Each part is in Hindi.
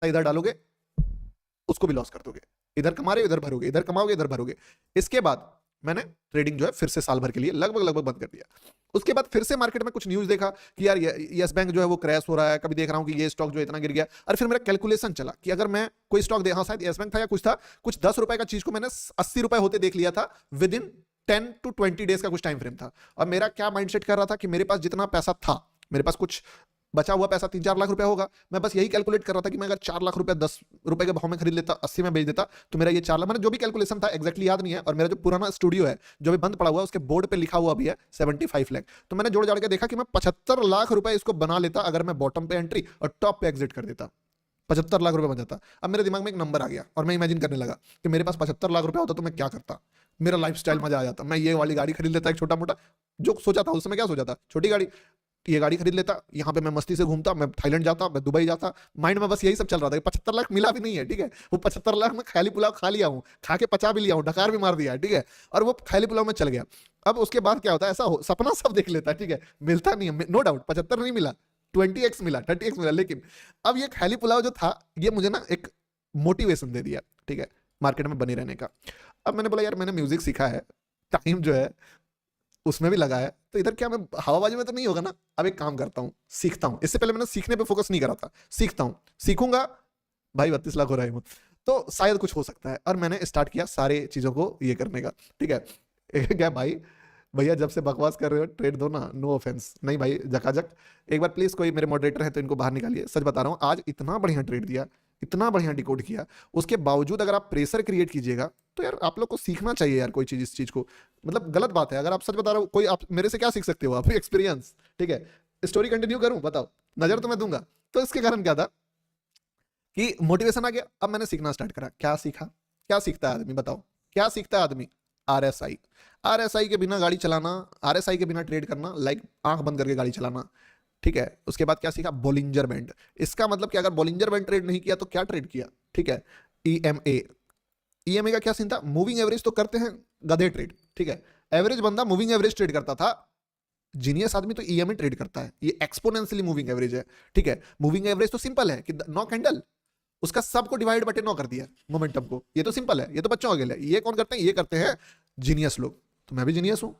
इधर डालोगे, उसको भी लॉस कर दोगे, इधर कमा रहे हो इधर भरोगे, इधर कमाओगे इधर भरोगे। इसके बाद मैंने ट्रेडिंग जो है फिर से साल भर के लिए लगभग बंद कर दिया। उसके बाद फिर से मार्केट में कुछ न्यूज देखा कि यार यस बैंक जो है वो क्रैश हो रहा है, कभी देख रहा हूं कि ये स्टॉक जो इतना गिर गया। और फिर मेरा कैलकुलेशन चला कि अगर मैं कोई स्टॉक दे, हाँ शायद यस बैंक था या कुछ था, कुछ 10 रुपए का चीज को मैंने 80 रुपए होते देख लिया था विद इन 10 to 20 डेज का कुछ टाइम फ्रेम था। और मेरा क्या माइंडसेट कर रहा था कि मेरे पास जितना पैसा था, मेरे पास कुछ बचा हुआ पैसा 3-4 लाख रुपए होगा, मैं बस यही कैलकुलेट कर रहा था कि मैं अगर 4 लाख रुपए 10 रुपए के भाव में खरीद लेता, 80 में बेच देता, तो मेरा ये 4 लाख, मैंने जो भी कैलकुलेशन था एग्जैक्टली याद नहीं है। और मेरा जो पुराना स्टूडियो है जो भी बंद पड़ा हुआ है उसके बोर्ड पे लिखा हुआ भी है 75 लाख। तो मैंने जोड़ जाड़ के देखा कि मैं 75 लाख रुपए इसको बना लेता अगर मैं बॉटम पे एंट्री और टॉप पे एग्जिट कर देता, 75 लाख रुपए बन जाता। अब मेरे दिमाग में एक नंबर आ गया और मैं इमेजिन करने लगा कि मेरे पास 75 लाख रुपए होता तो मैं क्या करता, मेरा लाइफस्टाइल मजा आ जाता, मैं ये वाली गाड़ी खरीद लेता, एक छोटा मोटा जो सोचा था उस समय, क्या सोचा था, छोटी गाड़ी, ये गाड़ी खरीद लेता, यहाँ पे मैं मस्ती से घूमता, मैं थाईलैंड जाता, मैं दुबई जाता। माइंड में बस यही सब चल रहा था। 75 लाख मिला भी नहीं है, ठीक है, वो 75 लाख में खाली पुलाव खा लिया हूँ, खा के पचा भी लिया हूँ, डकार भी मार दिया है, ठीक है, और वो खाली पुलाव में चल गया। अब उसके बाद क्या होता है, ऐसा हो सपना सब देख लेता है, ठीक है, मिलता नहीं है, नो डाउट 75 नहीं मिला, 20x मिला, 30x मिला, लेकिन अब ये खाली पुलाव जो था ये मुझे ना एक मोटिवेशन दे दिया, ठीक है, मार्केट में बने रहने का। अब मैंने बोला यार मैंने म्यूजिक सीखा है, टाइम जो है उसमें भी लगा है, तो इधर क्या मैं हवाबाजी में तो नहीं होगा ना। अब एक काम करता हूँ, सीखता हूँ। इससे पहले मैंने सीखने पे फोकस नहीं करा था, सीखता हूँ, सीखूंगा भाई 32 लाख हो रहा है तो शायद कुछ हो सकता है। और मैंने स्टार्ट किया सारे चीजों को ये करने का, ठीक है। क्या भाई भैया जब से बकवास कर रहे हो ट्रेड दो ना, नो ऑफेंस, नहीं भाई जकाजक, एक बार प्लीज कोई मेरे मॉडरेटर है तो इनको बाहर निकालिए। सच बता रहा हूँ, आज इतना बढ़िया ट्रेड दिया, इतना बढ़िया डिकोड किया, उसके बावजूद अगर आप प्रेशर क्रिएट कीजिएगा तो यार आप लोग को सीखना चाहिए यार कोई चीज, इस चीज को मतलब गलत बात है। अगर आप सच बता रहे हो, कोई आप मेरे से क्या सीख सकते हो, आप एक्सपीरियंस, ठीक है। स्टोरी कंटिन्यू करूं, बताओ, नजर तो मैं दूंगा। तो इसके कारण क्या था कि मोटिवेशन आ गया। अब मैंने सीखना स्टार्ट करा। क्या सीखा, क्या सीखता है आदमी, बताओ क्या सीखता है आदमी, आरएसआई। आरएसआई के बिना गाड़ी चलाना, आरएसआई के बिना ट्रेड करना, लाइक आंख बंद करके गाड़ी चलाना, ठीक है। उसके बाद क्या सीखा, बोलिंजर बैंड। इसका मतलब कि अगर बोलिंजर बैंड ट्रेड नहीं किया तो क्या ट्रेड किया, ठीक है, ईएमए। ईएमए का क्या सीन था, मूविंग एवरेज तो करते हैं गधे ट्रेड, ठीक है, एवरेज बंदा मूविंग एवरेज ट्रेड करता था, जीनियस आदमी तो ईएमए ट्रेड करता है, ये एक्सपोनेंशियली मूविंग एवरेज है, ठीक है। मूविंग एवरेज तो सिंपल है कि नौ कैंडल, उसका सबको डिवाइड बटे 9 कर दिया मोमेंटम को, ये तो सिंपल है, ये तो बच्चों के लिए। ये कौन करते हैं, ये करते हैं जीनियस लोग। तो मैं भी जीनियस हूं।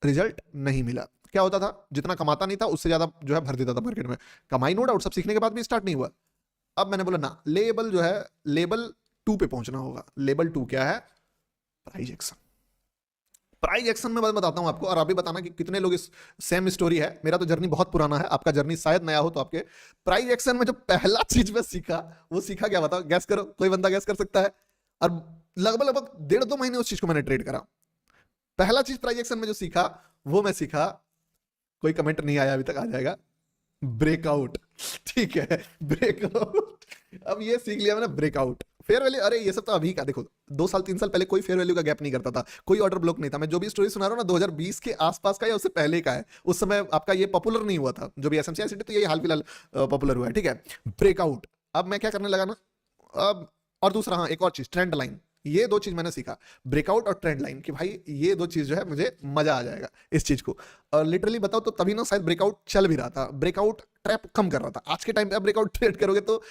रिजल्ट नहीं मिला। क्या होता था, जितना कमाता नहीं था उससे ज्यादा जो है भर देता था मार्केट में। कमाई नो डाउट, सब सीखने के बाद भी स्टार्ट नहीं हुआ। अब मैंने बोला ना, लेवल जो है लेवल 2 पे पहुंचना होगा। लेवल 2 क्या है, प्राइस एक्शन। प्राइस एक्शन में मैं बताता हूं आपको, और आप भी बताना कि कितने लोग इस सेम स्टोरी है। मेरा तो जर्नी बहुत पुराना है, आपका जर्नी शायद नया हो। तो आपके प्राइस एक्शन में जो पहला चीज मैं सीखा, वो सीखा क्या, बताओ, गैस करो, कोई बंदा गैस कर सकता है। और लगभग 1.5-2 महीने उस चीज को मैंने ट्रेड करा। पहला चीज प्राइस एक्शन में जो सीखा वो मैं सीखा, कोई कमेंट नहीं आया अभी तक, आ जाएगा, ब्रेकआउट, ठीक है, ब्रेकआउट। अब ये सीख लिया मैंने, ब्रेकआउट। फेयर वैल्यू, अरे ये सब तो अभी का, देखो 2 साल 3 साल पहले कोई फेयर वैल्यू का गैप नहीं करता था, कोई ऑर्डर ब्लॉक नहीं था। मैं जो भी स्टोरी सुना रहा हूँ ना 2020 के आसपास का या उससे पहले का है। उस समय आपका ये पॉपुलर नहीं हुआ था, जो भी एसएमसी सिटी, तो ये हाल फिलहाल पॉपुलर हुआ है, ठीक है, ब्रेकआउट। अब मैं क्या करने लगा ना, अब और दूसरा, हाँ एक और चीज, ट्रेंड लाइन। ये 2 चीज मैंने सीखा, ब्रेकआउट और ट्रेंड लाइन, कि भाई ये 2 चीज जो है मुझे मजा आ जाएगा इस चीज को। और लिटरली बताओ तो तभी ना शायद ब्रेकआउट चल भी रहा था, ब्रेकआउट ट्रैप कम कर रहा था। आज के टाइम पे आप ब्रेकआउट ट्रेड करोगे तो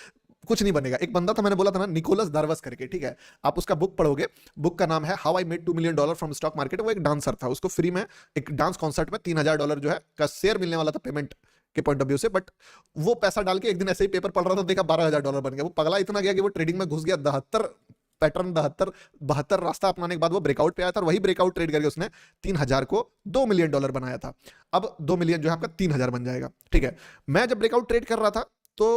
कुछ नहीं बनेगा। एक बंदा था, मैंने बोला था ना, निकोलस दार्वस करके, ठीक है, आप उसका बुक पढ़ोगे, बुक का नाम है how I made $2 million from stock market. वो एक डांसर था, उसको फ्री में एक डांस कॉन्सर्ट में $3000 जो है का शेयर मिलने वाला था पेमेंट के पॉइंट ऑफ व्यू से। बट वो पैसा डाल के एक दिन ऐसे ही पेपर पढ़ रहा था, देखा $12000 बन गया। वो पगला इतना गया कि वो ट्रेडिंग में घुस गया। 72 पैटर्न, 72 रास्ता अपनाने के बाद वो ब्रेकआउट पे आया था, और वही ब्रेकआउट ट्रेड करके उसने 3000 को $2 मिलियन बनाया था। अब 2 मिलियन जो है आपका 3000 बन जाएगा, ठीक है। मैं जब ब्रेकआउट ट्रेड कर रहा था तो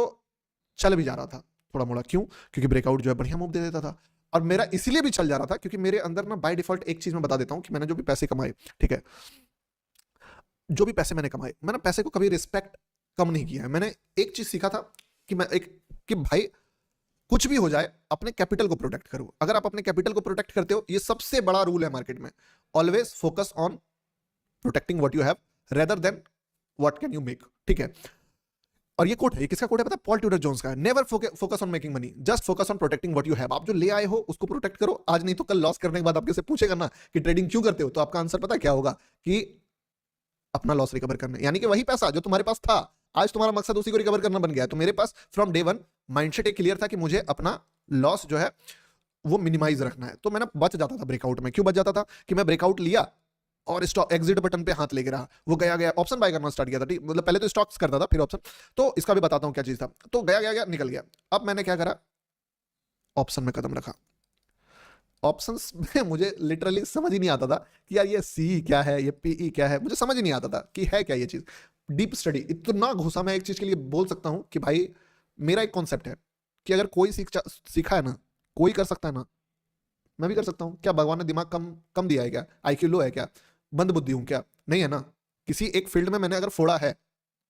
चल भी जा रहा था थोड़ा मोड़ा, क्यों, क्योंकि ब्रेकआउट जो है बढ़िया मूव दे देता था। और मेरा इसलिए भी चल जा रहा था क्योंकि मेरे अंदर ना बाय डिफॉल्ट एक चीज मैं बता देता हूं कि मैंने जो भी पैसे कमाए, ठीक है, जो भी पैसे मैंने कमाए, मैंने पैसे को कभी रिस्पेक्ट कम नहीं किया है। मैंने एक चीज सीखा था कि मैं एक, कि भाई कुछ भी हो जाए अपने कैपिटल को प्रोटेक्ट करो। अगर आप अपने कैपिटल को प्रोटेक्ट करते हो, ये सबसे बड़ा रूल है मार्केट में, always focus on protecting what you have rather than what can you make, ठीक है। और ये कोट है, ये किसका कोट है पता है, पॉल ट्यूडर जोन्स का है, never focus on making money, just focus on protecting what you have. आप जो ले आए हो उसको प्रोटेक्ट करो, आज नहीं तो कल लॉस करने के बाद आपके से पूछेगा ना कि ट्रेडिंग क्यों करते हो, तो आपका आंसर पता है क्या होगा, कि अपना लॉस रिकवर करना। यानी कि वही पैसा जो तुम्हारे पास था आज तुम्हारा मकसद उसी को रिकवर करना बन गया है। तो मेरे पास फ्रॉम डे वन माइंडसेट एक क्लियर था कि मुझे अपना लॉस जो है वो मिनिमाइज रखना है। तो मैंने बच जाता था ब्रेकआउट में। क्यों बच जाता था कि मैं ब्रेकआउट लिया और स्टॉक एग्जिट बटन पे हाथ लेके रहा, वो गया गया ऑप्शन बाय करना स्टार्ट किया था। ठीक, मतलब पहले तो स्टॉक्स करता था फिर ऑप्शन। तो इसका भी बताता हूं क्या चीज था। तो गया गया गया निकल गया। अब मैंने क्या करा, ऑप्शन में कदम रखा। ऑप्शंस में मुझे लिटरली समझ ही नहीं आता था कि यार ये सी क्या है, ये पीई क्या है, मुझे समझ ही नहीं आता था कि है क्या ये चीज। डीप स्टडी इतना घुसा मैं एक चीज के लिए बोल सकता हूं कि भाई मेरा एक कॉन्सेप्ट है कि अगर कोई सीखा है ना, कोई कर सकता है ना, मैं भी कर सकता हूं। क्या भगवान ने दिमाग कम कम दिया है क्या, आईक्यू लो है क्या, मंद बुद्धि हूं क्या? नहीं है ना। किसी एक फील्ड में मैंने अगर फोड़ा है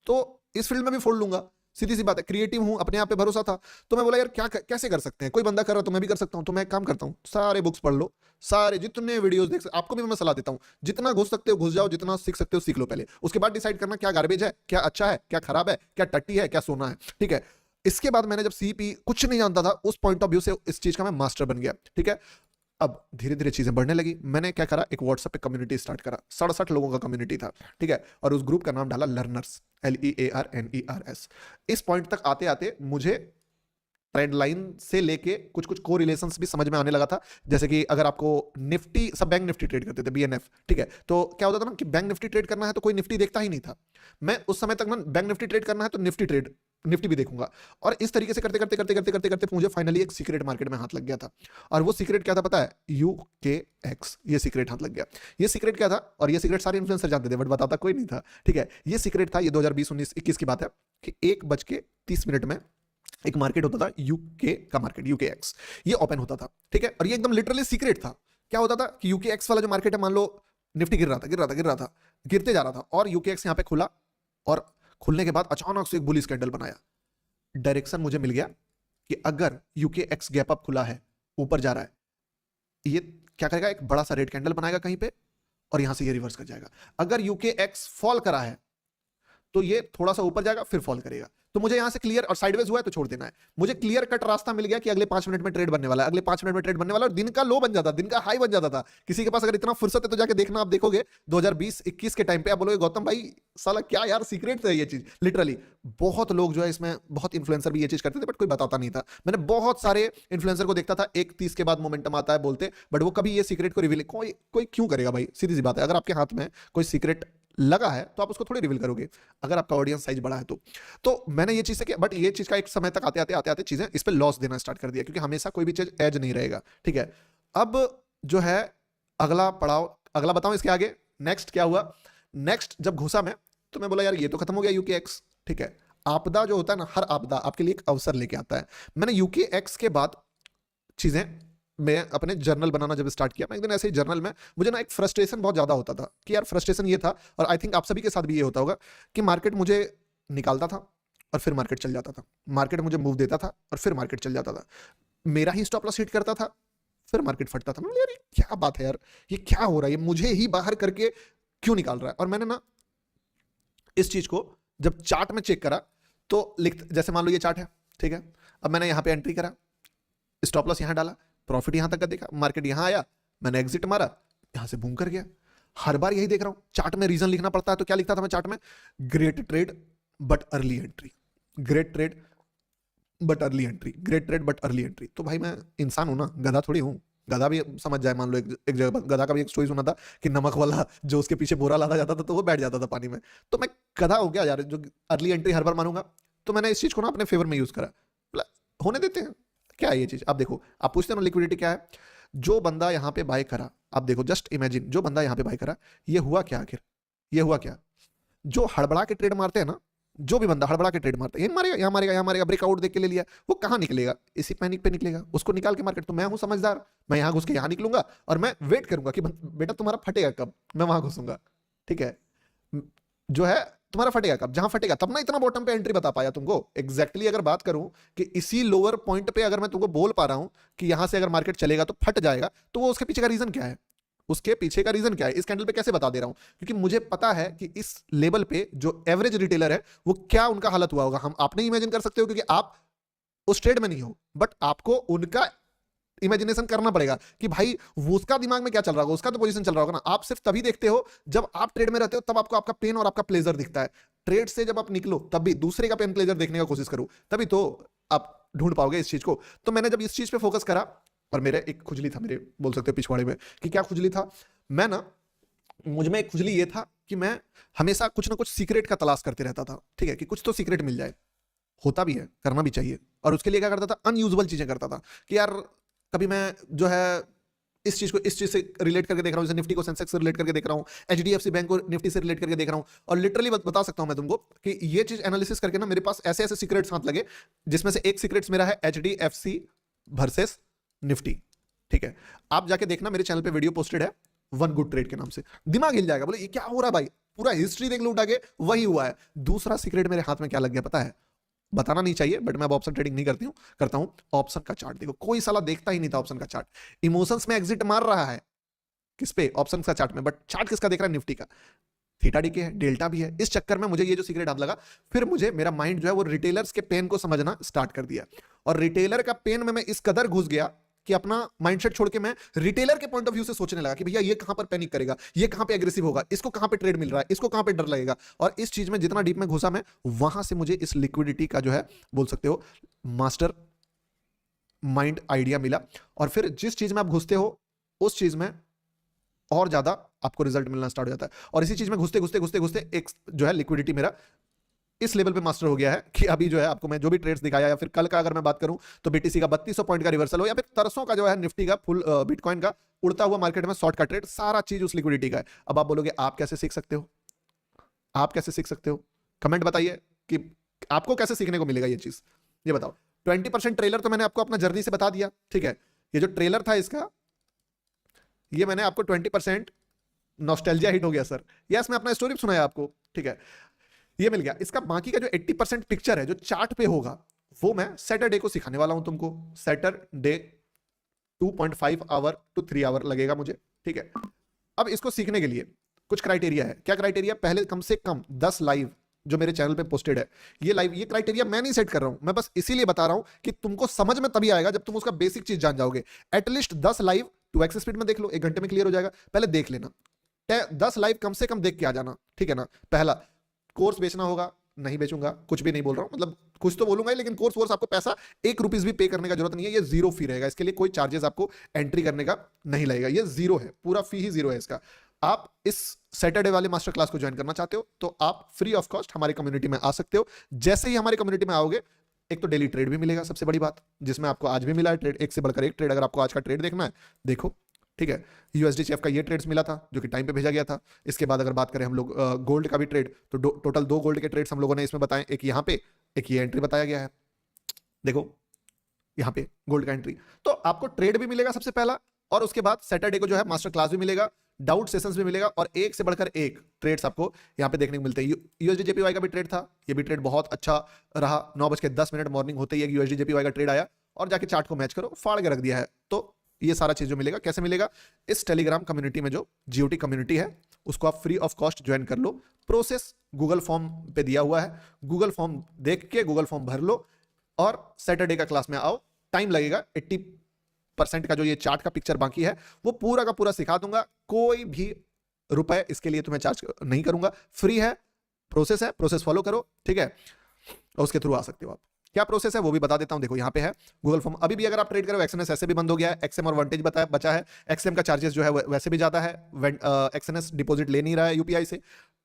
तो इस फील्ड में भी फोड़ लूंगा। सीधी सी बात है, क्रिएटिव हूं, अपने आप पे भरोसा था। तो मैं बोला यार क्या कैसे कर सकते हैं, कोई बंदा कर रहा तो मैं भी कर सकता हूं। तो मैं एक काम करता हूं, सारे बुक्स पढ़ लो, सारे जितने वीडियोस देख सकते, आपको भी मैं सलाह देता हूं, जितना घुस सकते हो घुस जाओ, जितना सीख सकते हो सीख लो पहले। उसके बाद डिसाइड करना क्या गार्बेज है, क्या अच्छा है, क्या खराब है, क्या टट्टी है, क्या सोना है। ठीक है। इसके बाद मैंने जब सीपी कुछ नहीं जानता था, उस पॉइंट ऑफ व्यू से इस चीज का मैं मास्टर बन गया। ठीक है। अब धीरे धीरे चीजें बढ़ने लगी। मैंने क्या करा, एक व्हाट्सएप पे कम्युनिटी स्टार्ट करा। 67 लोगों का कम्युनिटी था। ठीक है। और उस ग्रुप का नाम डाला लर्नर्स, LEARNERS। इस पॉइंट तक आते आते मुझे ट्रेंड लाइन से लेके कुछ कुछ को रिलेशंस भी समझ में आने लगा था। जैसे कि अगर आपको निफ्टी, सब बैंक निफ्टी ट्रेड करते थे, BNF। ठीक है। तो क्या होता था ना कि बैंक निफ्टी ट्रेड करना है तो कोई निफ्टी देखता ही नहीं था। मैं उस समय तक ना बैंक निफ्टी ट्रेड करना है तो निफ्टी भी देखूंगा। और इस तरीके से करते करते करते करते करते करते मुझे फाइनली एक सीक्रेट मार्केट में हाथ लग गया था। और वो सीक्रेट क्या था पता है, UKX। ये सीक्रेट हाथ लग गया। ये सीक्रेट क्या था, और ये सीक्रेट सारे इन्फ्लुएंसर जानते थे बट बताता कोई नहीं था। ठीक है। ये सीक्रेट था, ये 2020 19 21 की बात है कि 1:30 में एक मार्केट होता था यूके का मार्केट, UKX। ये ओपन होता था। ठीक है। और ये एकदम लिटरली सीक्रेट था। क्या होता था कि UKX वाला जो मार्केट है, मान लो निफ्टी गिर रहा था, गिर रहा था, गिर रहा था, गिरते जा रहा था, और UKX यहाँ पे खुला, और खुलने के बाद अचानक से एक बुलिश कैंडल बनाया। डायरेक्शन मुझे मिल गया कि अगर UKX गैप अप खुला है, ऊपर जा रहा है, ये क्या करेगा, एक बड़ा सा रेड कैंडल बनाएगा कहीं पे, और यहां से ये रिवर्स कर जाएगा। अगर UKX फॉल करा है तो ये थोड़ा सा ऊपर जाएगा फिर फॉल करेगा। तो मुझे यहां से क्लियर, और साइडवेज हुआ है तो छोड़ देना है। मुझे क्लियर कट रास्ता मिल गया कि अगले 5 मिनट में ट्रेड बनने वाला है, अगले 5 मिनट में ट्रेड बनने वाला है, और दिन का लो बन जाता, दिन का हाई बन जाता था। किसी के पास अगर इतना फुर्सत है तो जाके देखना, आप देखोगे 2020-21 के टाइम पे, आप बोलोगे गौतम भाई साला क्या यार सीक्रेट है ये चीज। लिटरली बहुत लोग जो है इसमें, बहुत इन्फ्लुएंसर भी ये चीज करते थे बट कोई बताता नहीं था। मैंने बहुत सारे इन्फ्लुएंसर को देखता था 1:30 के बाद मोमेंटम आता है बोलते, बट वो कभी ये सीक्रेट को रिवील कोई क्यों करेगा भाई। सीधी सी बात है, अगर आपके हाथ में कोई सीक्रेट लगा है तो आप उसको थोड़ी रिवील करोगे, अगर आपका ऑडियंस साइज बड़ा है तो मैंने ये चीज से किया। बट ये चीज का एक समय तक आते आते चीजें इस पे लॉस देना स्टार्ट कर दिया, क्योंकि हमेशा कोई भी चीज एज नहीं रहेगा। ठीक है। अब जो है अगला पड़ाव, अगला बताऊं इसके आगे नेक्स्ट क्या हुआ। नेक्स्ट जब घुसा मैं, तो मैं बोला यार ये तो खत्म हो गया UKX। ठीक है। आपदा जो होता है ना, हर आपदा आपके लिए एक अवसर लेके आता है। मैंने UKX के बाद चीजें, मैं अपने जर्नल बनाना जब स्टार्ट किया, मैं एक दिन ऐसे ही जर्नल में, मुझे ना एक फ्रस्ट्रेशन बहुत ज्यादा होता था कि यार, फ्रस्ट्रेशन ये था, और आई थिंक आप सभी के साथ भी ये होता होगा, कि मार्केट मुझे निकालता था और फिर मार्केट चल जाता था, मार्केट मुझे मूव देता था और फिर मार्केट चल जाता था, मेरा ही स्टॉप लॉस हिट करता था, फिर मार्केट फटता था। यार क्या बात है यार, ये क्या हो रहा है, ये मुझे ही बाहर करके क्यों निकाल रहा है। और मैंने ना इस चीज को जब चार्ट में चेक करा तो जैसे मान लो ये चार्ट है, ठीक है, अब मैंने यहां पे एंट्री करा, स्टॉप लॉस यहां डाला, प्रॉफिट यहां तक का देखा, मार्केट यहां आया, मैंने एग्जिट मारा, यहां से बूम कर गया। हर बार यही देख रहा हूं, चार्ट में रीजन लिखना पड़ता है। तो क्या लिखता था मैं चार्ट में, great trade but early entry, great trade but early entry, great trade but early entry. तो भाई मैं इंसान हूं ना, गधा थोड़ी हूं। गधा भी समझ जाए, मान लो एक जगह पर गधा का भी एक स्टोरी सुना था कि नमक वाला जो उसके पीछे बोरा लादा जाता था तो वो बैठ जाता था पानी में। तो मैं गधा हो गया यार, जो अर्ली एंट्री हर बार मानूंगा। तो मैंने इस चीज को ना अपने फेवर में यूज करा, होने देते हैं। क्या है ये चीज, आप देखो, आप पूछते हो ना लिक्विडिटी क्या है। जो बंदा यहाँ पे बाय करा, आप देखो जस्ट इमेजिन, जो बंदा यहाँ पे बाय करा, ये हुआ क्या आखिर, ये हुआ क्या। जो हड़बड़ा के ट्रेड मारते हैं ना, जो भी बंदा हड़बड़ा के ट्रेड मारता है, ये मारेगा, यहाँ मारेगा, यहाँ मारेगा, ब्रेकआउट देख के ले लिया, वो कहाँ निकलेगा, इसी पैनिक पे निकलेगा, उसको निकाल के मार्केट। तो मैं हूं समझदार, मैं यहाँ घुस के यहाँ निकलूंगा और मैं वेट करूंगा कि बेटा तुम्हारा फटेगा कब, मैं वहां घुसूंगा। ठीक है। जो है तुम्हारा फटेगा कब, जहां फटेगा तब ना इतना बॉटम पे एंट्री बता पाया तुमको। एग्जैक्टली अगर बात करूं कि इसी लोअर पॉइंट पे अगर मैं तुमको बोल पा रहा हूं कि यहां से अगर मार्केट चलेगा तो फट जाएगा, तो वो उसके पीछे का रीजन क्या है, उसके पीछे का रीजन क्या है, इस कैंडल पे कैसे बता दे रहा हूं, क्योंकि मुझे पता है कि इस लेवल पे जो एवरेज रिटेलर है वो क्या उनका हालत हुआ होगा। हम आप नहीं इमेजिन कर सकते हो, क्योंकि आप उस ट्रेड में नहीं हो, बट आपको उनका इमेजिनेशन करना पड़ेगा कि भाई वो उसका दिमाग में क्या चल रहा होगा, उसका तो पोजीशन चल रहा होगा ना। आप सिर्फ तभी देखते हो जब आप ट्रेड में रहते हो, तब आपको आपका पेन और आपका प्लेजर दिखता है। ट्रेड से जब आप निकलो तब भी दूसरे का पेन प्लेजर देखने का कोशिश करो, तभी तो आप ढूंढ पाओगे इस चीज को। तो मैंने जब इस चीज पे फोकस करा, और मेरे एक खुजली था, मेरे बोल सकते हो पिछवाड़े में, कि क्या खुजली था, मैं ना, मुझ में एक खुजली ये था कि मैं हमेशा कुछ ना कुछ सीक्रेट का तलाश करते रहता था, ठीक है, कि कुछ तो सीक्रेट मिल जाए। होता भी है, करना भी चाहिए। और उसके लिए क्या करता था, अनयूजुअल चीजें करता था कि यार कभी मैं जो है इस चीज को इस चीज से रिलेट करके देख रहा हूं, जैसे निफ्टी को सेंसेक्स से रिलेट करके देख रहा हूं, एचडीएफसी बैंक को निफ्टी से रिलेट करके देख रहा हूं। और लिटरली बता सकता हूं मैं तुमको कि ये चीज एनालिसिस करके ना मेरे पास ऐसे ऐसे सीक्रेट्स हाथ लगे, जिसमें से एक सीक्रेट्स मेरा है एचडीएफसी वर्सेस निफ्टी, ठीक है। आप जाके देखना, मेरे चैनल पे वीडियो पोस्टेड है, वन गुड ट्रेड के नाम से। दिमाग हिल जाएगा, बोले ये क्या हो रहा है भाई, पूरा हिस्ट्री देख लो उठा के, वही हुआ है। दूसरा सीक्रेट मेरे हाथ में क्या लग गया पता है, बताना नहीं चाहिए, बट मैं अब ऑप्शन ट्रेडिंग नहीं करता हूं। ऑप्शन का चार्ट देखो, कोई साला देखता ही नहीं था ऑप्शन का चार्ट। इमोशंस में एग्जिट मार रहा है किस पे, ऑप्शन का चार्ट में, बट चार्ट किसका देख रहा है, निफ्टी का। थीटा डी के है, डेल्टा भी है। इस चक्कर में मुझे ये जो सीक्रेट हाथ लगा, फिर मुझे मेरा माइंड जो है वो रिटेलर्स के पेन को समझना स्टार्ट कर दिया। और रिटेलर का पेन में मैं इस कदर घुस गया कि अपना माइंडसेट छोड़ के मैं रिटेलर के पॉइंट ऑफ व्यू से सोचने लगा कि भैया ये कहां पर पैनिक करेगा, ये कहां पे एग्रेसिव होगा, इसको कहां पे ट्रेड मिल रहा है, इसको कहां पे डर लगेगा। और इस चीज में जितना डीप में घुसा मैं, वहां से मुझे इस लिक्विडिटी का जो है बोल सकते हो मास्टर माइंड आइडिया मिला। और फिर जिस चीज में आप घुसते हो उस चीज में और ज्यादा आपको रिजल्ट मिलना स्टार्ट हो जाता है। और इसी चीज में घुसते घुसते घुसते घुसते एक जो है लिक्विडिटी मेरा इस लेवल पे मास्टर हो गया है कि अभी जो है आपको मैं जो भी ट्रेड्स दिखाया, या फिर कल का अगर मैं बात करूं तो बीटीसी का 3200 पॉइंट का रिवर्सल हो, या फिर तरसों का जो है निफ्टी का फुल बिटकॉइन का उड़ता हुआ मार्केट में शॉर्ट का ट्रेड, सारा चीज उस लिक्विडिटी का है। अब आप बोलोगे आप कैसे सीख सकते हो, आप कैसे सीख सकते हो, कमेंट बताइए कि आपको कैसे सीखने को मिलेगा ये चीज, ये बताओ। 20% ट्रेलर तो मैंने आपको अपना जर्नी से बता दिया, ठीक है। ये जो ट्रेलर था इसका, ये मैंने आपको 20% नॉस्टैल्जिया हिट हो गया सर, यस मैं अपना स्टोरी सुनाया आपको, ठीक है, ये मिल गया। इसका बाकी का जो 80% पिक्चर है जो चार्ट पे होगा, वो मैं सैटरडे को सिखाने वाला हूं तुमको। सैटरडे 2.5 आवर टू 3 आवर लगेगा मुझे, ठीक है। अब इसको सीखने के लिए कुछ क्राइटेरिया है। क्या क्राइटेरिया, पहले कम से कम 10 लाइव जो मेरे चैनल पे पोस्टेड है, ये लाइव, ये क्राइटेरिया मैं नहीं सेट कर रहा हूं, मैं बस इसीलिए बता रहा हूं कि तुमको समझ में तभी आएगा जब तुम उसका बेसिक चीज जान जाओगे। एटलीस्ट 10 लाइव 2x स्पीड में देख लो, 1 घंटे में क्लियर हो जाएगा। पहले देख लेना, 10 लाइव कम से कम देख के आ जाना, ठीक है ना। पहला, कोर्स बेचना होगा, नहीं बेचूंगा, कुछ भी नहीं बोल रहा हूं, मतलब कुछ तो बोलूंगा, लेकिन कोर्स वोर्स आपको पैसा 1 रुपीज भी पे करने का जरूरत नहीं है, ये जीरो फी रहेगा। इसके लिए कोई चार्जेस आपको एंट्री करने का नहीं लगेगा, ये जीरो है, पूरा फी ही जीरो है इसका। आप इस सैटरडे वाले मास्टर क्लास को ज्वाइन करना चाहते हो तो आप फ्री ऑफ कॉस्ट हमारी कम्युनिटी में आ सकते हो। जैसे ही हमारी कम्युनिटी में आओगे, एक तो डेली ट्रेड भी मिलेगा, सबसे बड़ी बात, जिसमें आपको आज भी मिला है ट्रेड, एक से बढ़कर एक ट्रेड। अगर आपको आज का ट्रेड देखना है देखो, ठीक है। यूएसडीसीएफ का ये ट्रेड्स मिला था जो कि टाइम पे भेजा गया था। इसके बाद अगर बात करें हम लोग गोल्ड का भी ट्रेड, तो टोटल 2 गोल्ड के ट्रेड्स हम लोगों ने इसमें बताए, एक यहाँ पे, एक ये एंट्री बताया गया है, देखो यहाँ पे गोल्ड का एंट्री। तो आपको ट्रेड भी मिलेगा सबसे पहला, और उसके बाद सैटरडे को जो है मास्टर क्लास भी मिलेगा, डाउट सेशंस भी मिलेगा, और एक से बढ़कर एक ट्रेड्स आपको यहाँ पे देखने को मिलते हैं। यूएसडी जेपीवाई का भी ट्रेड था, ये भी ट्रेड बहुत अच्छा रहा। 9:10 मॉर्निंग होते ही एक यूएसडी जेपीवाई का ट्रेड आया, और जाके चार्ट को मैच करो, फाड़ के रख दिया है। तो ये सारा चीज जो मिलेगा, कैसे मिलेगा, इस टेलीग्राम कम्युनिटी में जो जीओटी कम्युनिटी है उसको आप फ्री ऑफ कॉस्ट ज्वाइन कर लो। प्रोसेस गूगल फॉर्म पे दिया हुआ है, गूगल फॉर्म देख के गूगल फॉर्म भर लो, और सैटरडे का क्लास में आओ। टाइम लगेगा, 80% का जो ये चार्ट का पिक्चर बाकी है वो पूरा का पूरा सिखा दूंगा। कोई भी रुपए इसके लिए तुम्हें चार्ज नहीं करूंगा, फ्री है, प्रोसेस है, प्रोसेस फॉलो करो, ठीक है, और उसके थ्रू आ सकते हो आप। क्या प्रोसेस है वो भी बता देता हूं, देखो यहाँ पे है गूगल फॉर्म। अभी भी अगर आप ट्रेड करो, एक्सएनएस ऐसे भी बंद हो गया है, एक्सएम और वांटेज बचा है। एक्सएम का चार्जेस जो है वैसे भी ज्यादा है, एक्सएनएस डिपॉजिट ले नहीं रहा है यूपीआई से,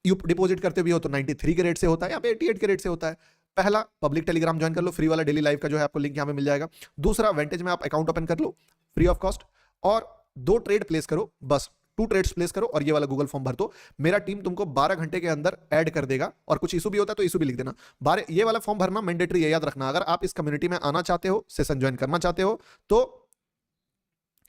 डिपॉजिट करते भी हो तो 93 के रेट से होता है, यहाँ पे 88 के रेट से होता है। पहला, पब्लिक टेलीग्राम ज्वाइन कर लो, फ्री वाला डेली लाइव का जो है आपको लिंक यहाँ पे मिल जाएगा। दूसरा, वेंटेज में आप अकाउंट ओपन कर लो फ्री ऑफ कॉस्ट, और 2 ट्रेड प्लेस करो, बस 2 ट्रेड्स प्लेस करो, और ये वाला गूगल फॉर्म भर दो। मेरा टीम तुमको 12 घंटे के अंदर ऐड कर देगा, और कुछ इशू भी होता है तो इशू भी लिख देना। 12 ये वाला फॉर्म भरना मैंडेटरी है, याद रखना। अगर आप इस कम्युनिटी में आना चाहते हो, सेशन ज्वाइन करना चाहते हो, तो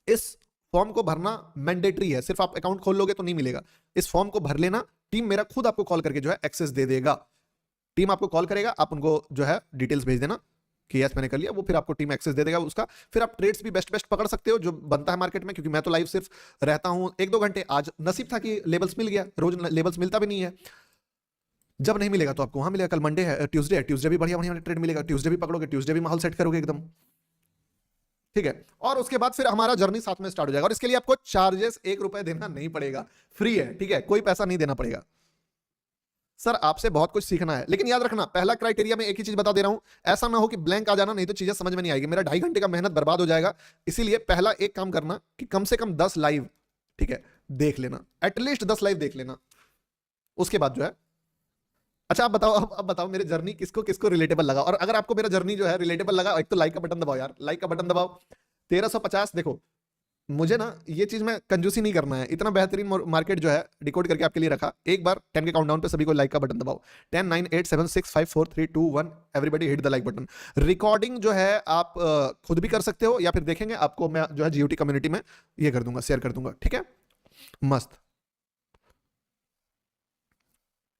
इस फॉर्म को भरना मैंडेटरी है। सिर्फ आप अकाउंट खोल लोगे तो नहीं मिलेगा, इस फॉर्म को भर लेना। टीम मेरा खुद आपको कॉल करके जो है एक्सेस दे देगा। टीम आपको कॉल करेगा, आप उनको जो है डिटेल्स भेज देना कि यस मैंने कर लिया, वो फिर आपको टीम एक्सेस दे देगा उसका। फिर आप ट्रेड्स भी बेस्ट पकड़ सकते हो जो बनता है मार्केट में, क्योंकि मैं तो लाइव सिर्फ रहता हूं 1-2 घंटे। आज नसीब था कि लेवल्स मिल गया, रोज लेवल्स मिलता भी नहीं है। जब नहीं मिलेगा तो आपको वहां मिलेगा। कल मंडे है, ट्यूसडे है, ट्यूसडे भी बढ़िया बढ़िया ट्रेड मिलेगा, ट्यूसडे भी पकड़ोगे, ट्यूसडे भी माहौल सेट करोगे एकदम, ठीक है, और उसके बाद फिर हमारा जर्नी साथ में स्टार्ट हो जाएगा। और इसके लिए आपको चार्जेस 1 रुपए देना नहीं पड़ेगा, फ्री है, ठीक है, कोई पैसा नहीं देना पड़ेगा। सर आपसे बहुत कुछ सीखना है, लेकिन याद रखना पहला क्राइटेरिया में एक ही चीज बता दे रहा हूं, ऐसा ना हो कि ब्लैंक आ जाना, नहीं तो चीजें समझ में नहीं आएगी, मेरा 2.5 घंटे का मेहनत बर्बाद हो जाएगा। इसीलिए पहला एक काम करना कि कम से कम 10 लाइव, ठीक है, देख लेना, एटलीस्ट 10 लाइव देख लेना। उसके बाद जो है, अच्छा आप बताओ, अब बताओ मेरे जर्नी किसको किसको रिलेटेबल लगा, और अगर आपको मेरा जर्नी जो है रिलेटेबल लगा, एक तो लाइक का बटन दबाओ यार, लाइक का बटन दबाओ। 1350, देखो मुझे ना ये चीज में कंजूसी नहीं करना है, इतना बेहतरीन मार्केट जो है डिकोड करके आपके लिए रखा। एक बार 10 के काउंटडाउन पे सभी को लाइक का बटन दबाओ। 10 9 8 7 6 5 4 3 2 1, everybody hit the like button. Recording जो है आप खुद भी कर सकते हो, या फिर देखेंगे आपको मैं जो है जीओटी कम्युनिटी में ये कर दूंगा, शेयर कर दूंगा, ठीक है, मस्त।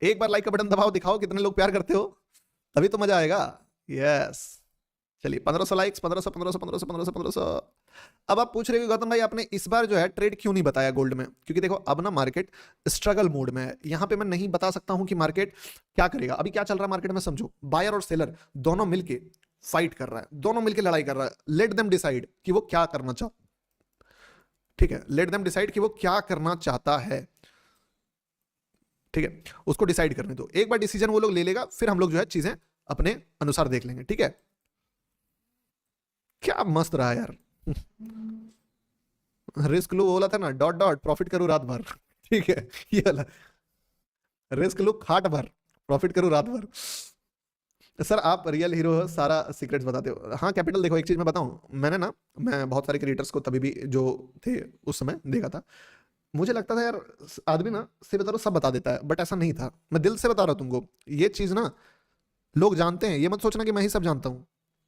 एक बार लाइक का बटन दबाओ, दिखाओ कितने लोग प्यार करते हो, तभी तो मजा आएगा। यस, चलिए 1500 लाइक्स, 1500 1500 1500 1500 1500। अब आप पूछ रहे हो गौतम भाई आपने इस बार जो है ट्रेड क्यों नहीं बताया गोल्ड में, क्योंकि देखो अब ना मार्केट स्ट्रगल मोड में है, यहां पे मैं नहीं बता सकता हूं कि मार्केट क्या करेगा। अभी क्या चल रहा है मार्केट में समझो, बायर और सेलर दोनों मिलके फाइट कर रहा है, दोनों मिलके लड़ाई कर रहा है। लेट देम डिसाइड कि वो क्या करना चाहता, ठीक है, लेट देम डिसाइड कि वो क्या करना चाहता है, ठीक है, उसको डिसाइड करने दो। एक बार डिसीजन वो लोग ले लेगा, फिर हम लोग जो है चीजें अपने अनुसार देख लेंगे, ठीक है। क्या मस्त रहा यार। रिस्क लो बोला था ना, डॉट डॉट प्रॉफिट करूं रात भर, ठीक है, ये वाला रिस्क लो खाट भर, प्रॉफिट करूं रात भर। सर आप रियल हीरो हो, सारा सीक्रेट्स बताते हो। हाँ कैपिटल, देखो एक चीज मैं बताऊं, मैंने ना, मैं बहुत सारे क्रिएटर्स को तभी भी जो थे उस समय देखा था, मुझे लगता था यार आदमी ना से बता रहा सब बता देता है, बट ऐसा नहीं था। मैं दिल से बता रहा हूं तुमको, ये चीज ना लोग जानते हैं, ये मत सोचना कि मैं ही सब जानता हूं,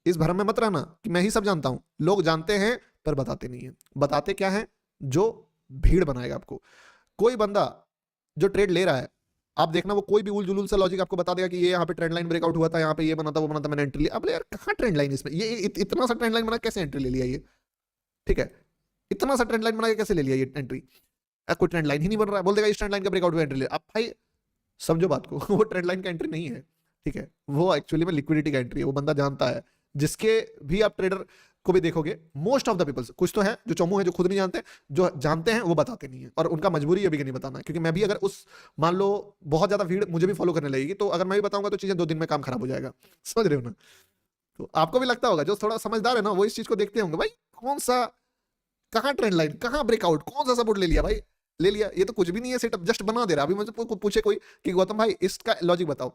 इस भ्रम में मत रहना कि मैं ही सब जानता हूं। लोग जानते हैं पर बताते नहीं है। बताते क्या है, जो भीड़ बनाएगा आपको। कोई बंदा जो ट्रेड ले रहा है, आप देखना वो कोई भी उल जुलूल सा लॉजिक आपको बता देगा कि ये यहाँ पे ट्रेंड लाइन ब्रेकआउट हुआ था, यहाँ पे ये बना था वो बना था, मैंने एंट्री लिया। अब यार कहाँ ट्रेंड लाइन इसमें, ये इतना सा ट्रेंड लाइन बना कैसे एंट्री ले लिया ये, ठीक है, इतना सा ट्रेंड लाइन बना के कैसे ले लिया ये एंट्री। कोई ट्रेंड लाइन ही नहीं बन रहा है, बोल देगा इस ट्रेंड लाइन का ब्रेकआउट हुआ एंट्री ले। अब भाई समझो बात को, वो ट्रेंड लाइन का एंट्री नहीं है, ठीक है, वो एक्चुअली में लिक्विडिटी का एंट्री है। वो बंदा जानता है, जिसके भी आप ट्रेडर को भी देखोगे, मोस्ट ऑफ द पीपल्स, कुछ तो है जो चौमू है जो खुद नहीं जानते, जो जानते हैं वो बताते नहीं है, और उनका मजबूरी है भी कि नहीं बताना, क्योंकि मैं भी अगर उस, मान लो बहुत ज्यादा भीड़ मुझे भी फॉलो करने लगेगी, तो अगर मैं भी बताऊंगा तो चीजें 2 दिन में काम खराब हो जाएगा, समझ रहे हो ना। तो आपको भी लगता होगा, जो थोड़ा समझदार है ना वो इस चीज को देखते होंगे, भाई कौन सा, कहाँ ट्रेंड लाइन, कहाँ ब्रेकआउट, कौन सा सपोर्ट ले लिया भाई, ले लिया, ये तो कुछ भी नहीं है, सेटअप जस्ट बना दे रहा। अभी मुझे पूछे कोई कि गौतम भाई इसका लॉजिक बताओ,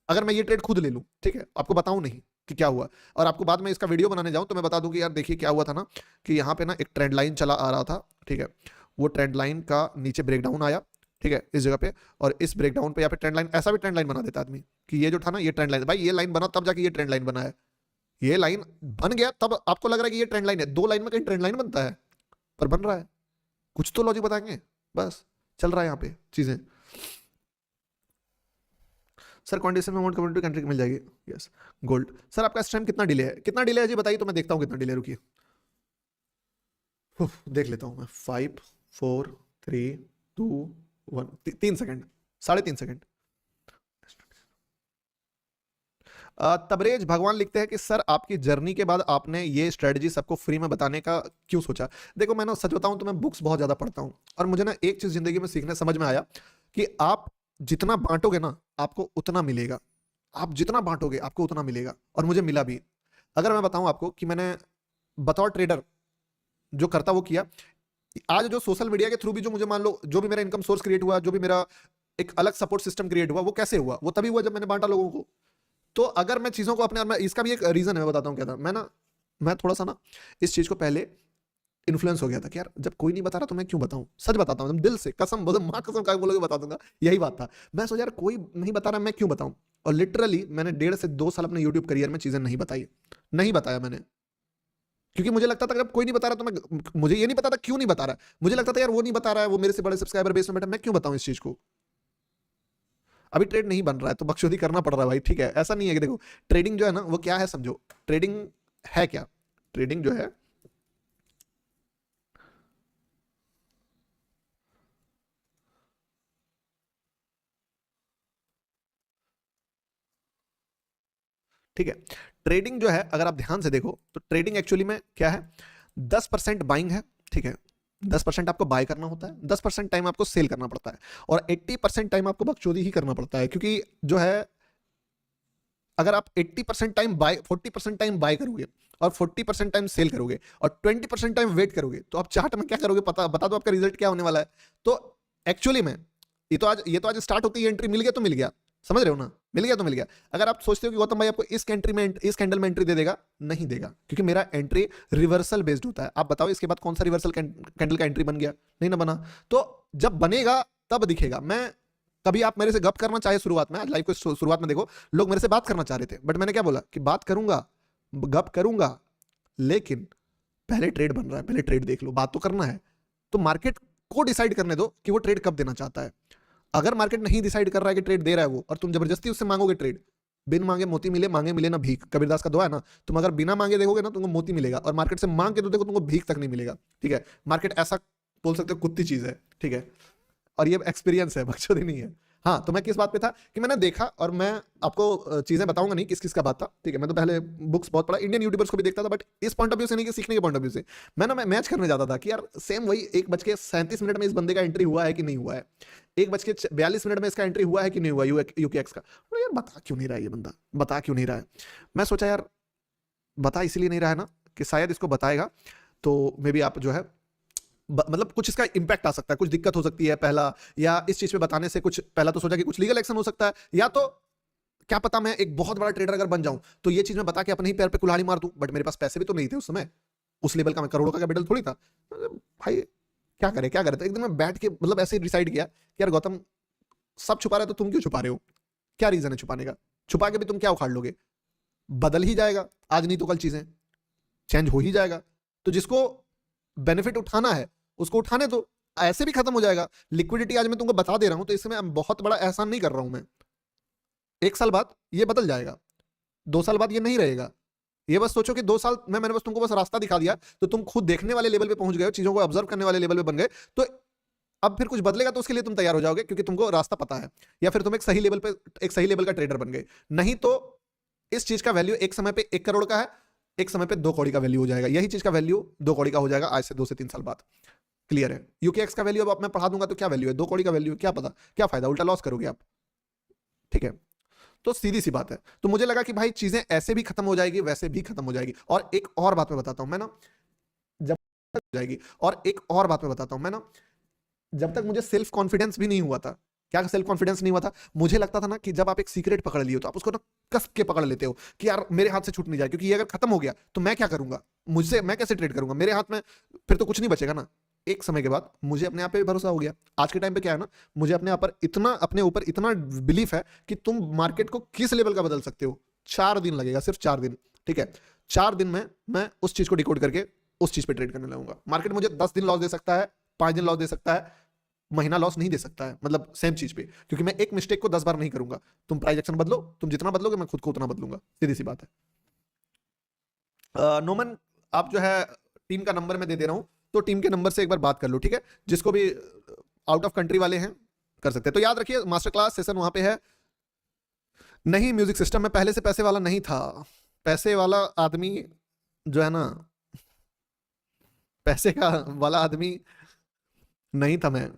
अगर मैं ये ट्रेड खुद ले लूं, ठीक है, आपको बताऊं नहीं कि क्या हुआ, और आपको बाद में इसका वीडियो बनाने जाऊं तो मैं बता दूं कि यार देखिए क्या हुआ था ना, कि यहाँ पे ना एक ट्रेंड लाइन चला आ रहा था, ठीक है, वो ट्रेंड लाइन का नीचे ब्रेकडाउन आया, ठीक है, इस जगह पे, और इस ब्रेकडाउन पे या फिर ट्रेंड लाइन, ऐसा भी ट्रेंड लाइन बना देता आदमी कि ये जो था ना ये ट्रेंड लाइन, भाई ये लाइन बना तब जाके ये ट्रेंड लाइन बना है, ये लाइन बन गया तब आपको लग रहा है कि ये ट्रेंड लाइन है। 2 लाइन में कहीं ट्रेंड लाइन बनता है, पर बन रहा है, कुछ तो लॉजिक बताएंगे, बस चल रहा है यहाँ पे चीजें। सर कंडीशन में कम्युनिटी कंट्री मिल जाएगी, यस। गोल्ड सर आपका इस टाइम कितना डिले है, कितना डिले है जी बताइए, तो मैं देखता हूँ कितना डिले, रुकिए देख लेता हूँ मैं। 5 4 3 2 1, 3 सेकंड, 3.5 सेकंड। तबरेज भगवान लिखते हैं कि सर आपकी जर्नी के बाद आपने ये स्ट्रेटजी सबको फ्री में बताने का क्यों सोचा। देखो मैं ना सच बताऊं तो मैं बुक्स बहुत ज्यादा पढ़ता हूं, और मुझे ना एक चीज जिंदगी में सीखने समझ में आया कि आप जितना बांटोगे ना आपको उतना मिलेगा, आप जितना बांटोगे आपको उतना मिलेगा, और मुझे मिला भी। अगर मैं बताऊं आपको कि मैंने बतौर ट्रेडर जो करता वो किया, आज जो सोशल मीडिया के थ्रू भी जो मुझे मान लो जो भी मेरा इनकम सोर्स क्रिएट हुआ, जो भी मेरा एक अलग सपोर्ट सिस्टम क्रिएट हुआ, वो कैसे हुआ, वो तभी हुआ जब मैंने बांटा लोगों को। तो अगर मैं चीजों को अपने, मैं इसका भी एक रीजन है, मैं बताता हूँ क्या था। मैं थोड़ा सा ना इस चीज को पहले इन्फ्लुएंस हो गया था कि यार जब कोई नहीं बता रहा तो मैं क्यों बताऊं, सच बताता हूं दिल से, कसम बोलो, मां कसम का बोलोगे बता दूंगा, यही बात था। मैं सोचा यार कोई नहीं बता रहा मैं क्यों बताऊं, और लिटरली मैंने 1.5 से 2 साल अपने यूट्यूब करियर में चीजें नहीं बताई, नहीं बताया मैंने, क्योंकि मुझे लगता था जब कोई नहीं बता रहा तो मैं, मुझे ये नहीं पता था क्यों नहीं बता रहा, मुझे लगता था यार वो नहीं बता रहा है, वो मेरे से बड़े सब्सक्राइबर बेस में बैठा, मैं क्यों बताऊं इस चीज को। अभी ट्रेड नहीं बन रहा है तो बकचोदी करना पड़ रहा है भाई, ठीक है, ऐसा नहीं है कि देखो ट्रेडिंग जो है ना वो क्या है समझो, ट्रेडिंग है क्या, ट्रेडिंग जो है, ठीक है, ट्रेडिंग जो है अगर आप ध्यान से देखो तो ट्रेडिंग एक्चुअली में क्या है, 10% बाइंग है, ठीक है, 10% आपको बाय करना होता है, 10% टाइम आपको सेल करना पड़ता है, और 80% टाइम आपको बकचोदी ही करना पड़ता है, क्योंकि जो है अगर आप 80% टाइम बाय, 40% टाइम बाय करोगे और 40% टाइम सेल करोगे और 20% टाइम वेट करोगे, तो आप चार्ट में क्या करोगे, बता दो आपका रिजल्ट क्या होने वाला है। तो एक्चुअली में ये तो आज स्टार्ट होती है एंट्री, मिल गया तो मिल गया, समझ रहे हो ना, मिल गया तो मिल गया। अगर आप सोचते हो कि गौतम भाई आपको इस कैंडल में एंट्री दे देगा, नहीं देगा, क्योंकि मेरा एंट्री रिवर्सल बेस्ड होता है। आप बताओ इसके बाद कौन सा रिवर्सल कैंडल का एंट्री बन गया, नहीं ना बना। तो जब बनेगा तब दिखेगा। मैं कभी आप मेरे से गप करना चाहे शुरुआत में, आज लाइव को शुरुआत में देखो लोग मेरे से बात करना चाह रहे थे, बट मैंने क्या बोला कि बात करूंगा, गप करूंगा, लेकिन पहले ट्रेड बन रहा है, पहले ट्रेड देख लो, बात तो करना है। तो मार्केट को डिसाइड करने दो कि वो ट्रेड कब देना चाहता है। अगर मार्केट नहीं डिसाइड कर रहा है कि ट्रेड दे रहा है वो, और तुम जबरदस्ती उससे मांगोगे ट्रेड, बिन मांगे मोती मिले, मांगे मिले ना भीख, कबीरदास का दुआ है ना। तुम अगर बिना मांगे देखोगे ना तुमको मोती मिलेगा, और मार्केट से मांग के तो देखो तुमको भीख तक नहीं मिलेगा, ठीक है। मार्केट ऐसा बोल सकते हो कुत्ती चीज है, ठीक है, और ये एक्सपीरियंस है, बकचोदी नहीं है। हाँ, तो मैं किस बात पे था कि मैंने देखा, और मैं आपको चीजें बताऊंगा नहीं किस किस का बात था, ठीक है। मैं तो पहले बुक्स बहुत पढ़ा, इंडियन यूट्यूबर्स को भी देखता था, बट इस पॉइंट ऑफ व्यू से नहीं कि सीखने के पॉइंट ऑफ व्यू से। मैं मैच करने जाता था कि यार सेम वही 1:37 में इस बंदे का एंट्री हुआ है कि नहीं हुआ है, 1:42 में इसका एंट्री हुआ है कि नहीं हुआ यूकेएक्स का। यार बता क्यों नहीं रहा है ये बंदा, बता क्यों नहीं रहा है। मैं सोचा यार बता इसलिए नहीं रहा है ना कि शायद इसको बताएगा तो मे बी आप जो है मतलब कुछ इसका इंपैक्ट आ सकता है, कुछ दिक्कत हो सकती है पहला, या इस चीज पे बताने से कुछ, पहला तो सोचा कि कुछ लीगल एक्शन हो सकता है, या तो क्या पता मैं एक बहुत बड़ा ट्रेडर अगर बन जाऊं तो ये चीज मैं बता के अपने ही पैर पे कुल्हाड़ी मार दूं। बट मेरे पास पैसे भी तो नहीं थे उस समय, उस लेवल का मैं करोड़ों का कैपिटल थोड़ी था। भाई क्या करे। तो एक दिन मैं बैठ के मतलब ऐसे डिसाइड किया कि यार गौतम, सब छुपा रहे तो तुम क्यों छुपा रहे हो, क्या रीजन है छुपाने का, छुपा के भी तुम क्या उखाड़ लोगे, बदल ही जाएगा आज नहीं तो कल, चीजें चेंज हो ही जाएगा। तो जिसको बेनिफिट उठाना है उसको उठाने दो, ऐसे भी खत्म हो जाएगा। लिक्विडिटी आज मैं तुमको बता दे रहा हूं तो इसमें बहुत बड़ा एहसान नहीं कर रहा हूं मैं। 1 साल बाद ये बदल जाएगा, 2 साल बाद ये नहीं रहेगा। ये बस सोचो कि 2 साल में मैंने बस तुमको बस रास्ता दिखा दिया, तो तुम खुद देखने वाले लेवल पे पहुंच गए हो, चीजों को ऑब्जर्व करने वाले लेवल पे बन गए। तो अब फिर कुछ बदलेगा तो उसके लिए तुम तैयार हो जाओगे, क्योंकि तुमको रास्ता पता है, या फिर तुम एक सही लेवल का ट्रेडर बन गए। नहीं तो इस चीज का वैल्यू एक समय पे 1 करोड़ का है, एक समय पे 2 करोड़ का वैल्यू हो जाएगा। यही चीज का वैल्यू 2 करोड़ का हो जाएगा आज से 2 से 3 साल बाद। क्लियर है। यूकेएक्स का वैल्यू अब मैं पढ़ा दूंगा तो क्या वैल्यू है, 2 करोड़ का वैल्यू, क्या पता क्या फायदा, उल्टा लॉस करोगे आप, ठीक है। तो सीधी सी बात है। तो मुझे लगा कि भाई चीजें ऐसे भी खत्म हो जाएगी, वैसे भी खत्म हो जाएगी। और एक और बात मैं बताता हूं, मैं ना जब तक हो जाएगी, और एक और बात मैं बताता हूं, मैं ना जब तक मुझे सेल्फ कॉन्फिडेंस भी नहीं हुआ था, क्या सेल्फ कॉन्फिडेंस नहीं हुआ था, मुझे लगता था ना कि जब आप एक सीक्रेट पकड़ लिए हो तो आप उसको ना कस के पकड़ लेते हो कि यार मेरे हाथ से छूट नहीं जाए, क्योंकि ये अगर खत्म हो गया तो मैं क्या करूंगा, मुझसे मैं कैसे ट्रेड करूंगा, मेरे हाथ में फिर तो कुछ नहीं बचेगा ना। एक समय के बाद मुझे अपने आप पे भी भरोसा हो गया। आज के टाइम पे क्या है ना, मुझे अपने ऊपर इतना बिलीफ है कि तुम मार्केट को किस लेवल का बदल सकते हो। 4 दिन लगेगा, सिर्फ 4 दिन, ठीक है। 4 दिन में मैं उस चीज को डिकोड करके उस चीज पे ट्रेड करने लगूंगा। मार्केट मुझे 10 दिन लॉस दे सकता है, 5 दिन लॉस दे सकता है, महीना लॉस नहीं दे सकता है, मतलब सेम चीज पे, क्योंकि मैं एक मिस्टेक को 10 बार नहीं करूंगा। तुम प्राइस एक्शन बदलो, तुम जितना बदलोगे मैं खुद को उतना बदलूंगा, सीधी सी बात है। नोमन, आप जो है टीम का नंबर मैं दे दे रहा हूं, तो टीम के नंबर से एक बार बात कर लो, ठीक है। जिसको भी आउट ऑफ कंट्री वाले हैं कर सकते हैं। तो याद रखिए मास्टर क्लास सेशन वहां पे है नहीं, म्यूजिक सिस्टम में पहले से पैसे वाला नहीं था। पैसे वाला आदमी जो है ना, पैसे का वाला आदमी नहीं था मैं,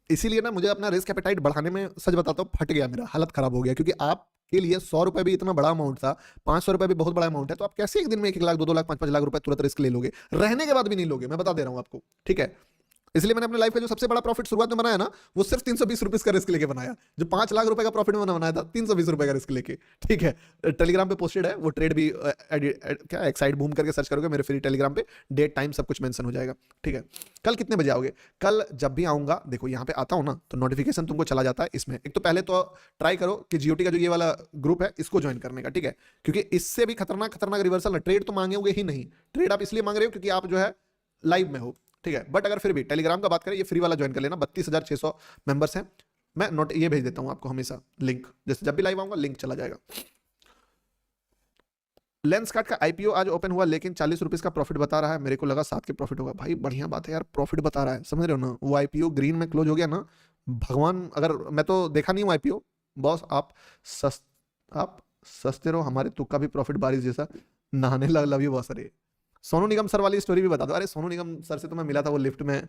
इसीलिए ना मुझे अपना रिस्क एपेटाइट बढ़ाने में, सच बताता हूँ, फट गया, मेरा हालत खराब हो गया। क्योंकि आपके लिए 100 रुपए भी इतना बड़ा अमाउंट था, 500 रुपए भी बहुत बड़ा अमाउंट है, तो आप कैसे एक दिन में 1 लाख 2 लाख 5 लाख रुपए तुरंत रिस्क ले लोगे, रहने के बाद भी नहीं लोगे, मैं बता दे रहा हूँ आपको, ठीक है। इसलिए मैंने अपने लाइफ का जो सबसे बड़ा प्रॉफिट शुरुआत में बनाया ना, वो सिर्फ 320 रुपीज का रिस्क लेके बनाया। जो 5 लाख रुपए का प्रॉफिट मैंने बनाया था 320 रुपए का रिस्क लेके, ठीक है। टेलीग्राम पे पोस्टेड है वो ट्रेड भी, क्या एक्साइड बूम करके सर्च करोगे मेरे फ्री टेलीग्राम पे, डेट टाइम सब कुछ मेंशन हो जाएगा, ठीक है। कल कितने बजे आओगे? कल जब भी आऊंगा, देखो यहाँ पे आता हूँ ना तो नोटिफिकेशन तुमको चला जाता है इसमें। एक तो पहले तो ट्राई करो कि जीओटी का जो ये वाला ग्रुप है इसको ज्वाइन करने का, ठीक है। क्योंकि इससे भी खतरनाक रिवर्सल ट्रेड तो मांगोगे ही नहीं, ट्रेड आप इसलिए मांग रहे हो क्योंकि आप जो है लाइव में हो, ठीक है। बट अगर फिर भी टेलीग्राम का बात करें, ये फ्री वाला ज्वाइन कर लेना, 32,600 मेंबर्स हैं। मैं नोट ये भेज देता हूं आपको हमेशा लिंक, जैसे जब भी लाइव आऊंगा लिंक चला जाएगा। लेंस कार्ड का आईपीओ आज ओपन हुआ, लेकिन 40 रुपीज का प्रॉफिट बता रहा है, मेरे को लगा 7 के प्रॉफिट होगा। भाई बढ़िया बात है यार, प्रॉफिट बता रहा है, समझ रहे हो ना। वो आईपीओ ग्रीन में क्लोज हो गया ना, भगवान, अगर मैं तो देखा नहीं हूँ आईपीओ बॉस, आप सस्ते रहो, हमारे तुक्का भी प्रॉफिट बारिश जैसा, नहाने लव यू बहुत सारे। सोनू निगम सर वाली स्टोरी भी बता दो। अरे सोनू निगम सर से तो मैं मिला था वो लिफ्ट में,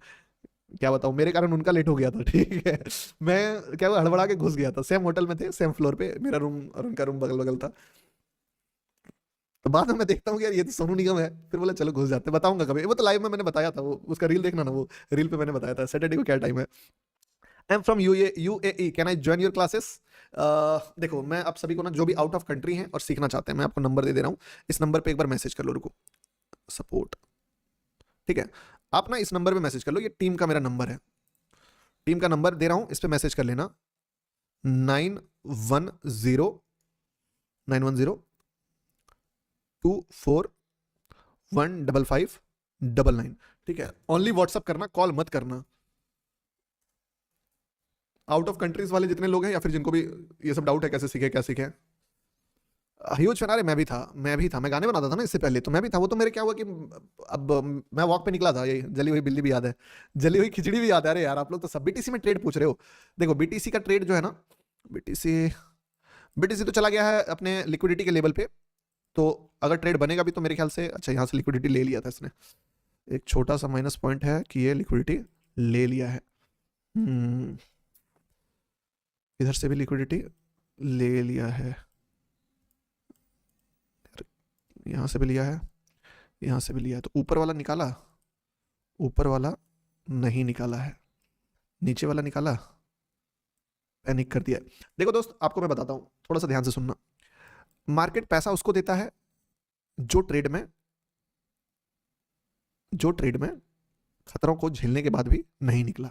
क्या बताऊं, मेरे कारण उनका लेट हो गया था, ठीक है। मैं क्या हड़बड़ा के घुस गया था, सेम होटल में थे, सेम फ्लोर पे, मेरा रूम और उनका रूम बगल बगल था। तो बाद में मैं देखता हूँ कि यार ये तो सोनू निगम है, फिर बोला चलो घुस जाते, बताऊंगा कभी। वो तो लाइव में मैंने बताया था, वो उसका रील देखना ना, वो रील पे मैंने बताया था सैटरडे को क्या टाइम है। I am from UAE, can I join your classes. देखो मैं आप सभी को ना, जो भी आउट ऑफ कंट्री हैं और सीखना चाहते हैं, मैं आपको नंबर दे दे रहा हूँ, इस नंबर पे एक बार मैसेज कर लो, रुको, सपोर्ट, ठीक है। आप ना इस नंबर पे मैसेज कर लो, ये टीम का मेरा नंबर है, टीम का नंबर दे रहा हूँ, इस पे मैसेज कर लेना, 9102415599, ठीक है। ओनली व्हाट्सअप करना, कॉल मत करना। आउट ऑफ कंट्रीज वाले जितने लोग हैं, या फिर जिनको भी ये सब डाउट है कैसे सीखे क्या सीखे, ह्यूज फैन। अरे मैं गाने बनाता था ना इससे पहले, तो मैं भी था। वो तो मेरे क्या हुआ कि अब मैं वॉक पे निकला था, ये जली हुई बिल्ली भी याद है, जली हुई खिचड़ी भी याद है। अरे यार आप लोग तो सब बीटीसी में ट्रेड पूछ रहे हो। देखो बीटीसी का ट्रेड जो है ना, बीटीसी बीटीसी तो चला गया है अपने लिक्विडिटी के लेवल पे, तो अगर ट्रेड बनेगा भी तो मेरे ख्याल से, अच्छा यहाँ से लिक्विडिटी ले लिया था इसने, एक छोटा सा माइनस पॉइंट है कि ये लिक्विडिटी ले लिया है। इधर से भी लिक्विडिटी ले लिया है, यहाँ से भी लिया है, यहाँ से भी लिया है, तो ऊपर वाला निकाला, ऊपर वाला नहीं निकाला है, नीचे वाला निकाला, पैनिक कर दिया। देखो दोस्त आपको मैं बताता हूँ, थोड़ा सा ध्यान से सुनना। मार्केट पैसा उसको देता है जो ट्रेड में खतरों को झेलने के बाद भी नहीं निकला।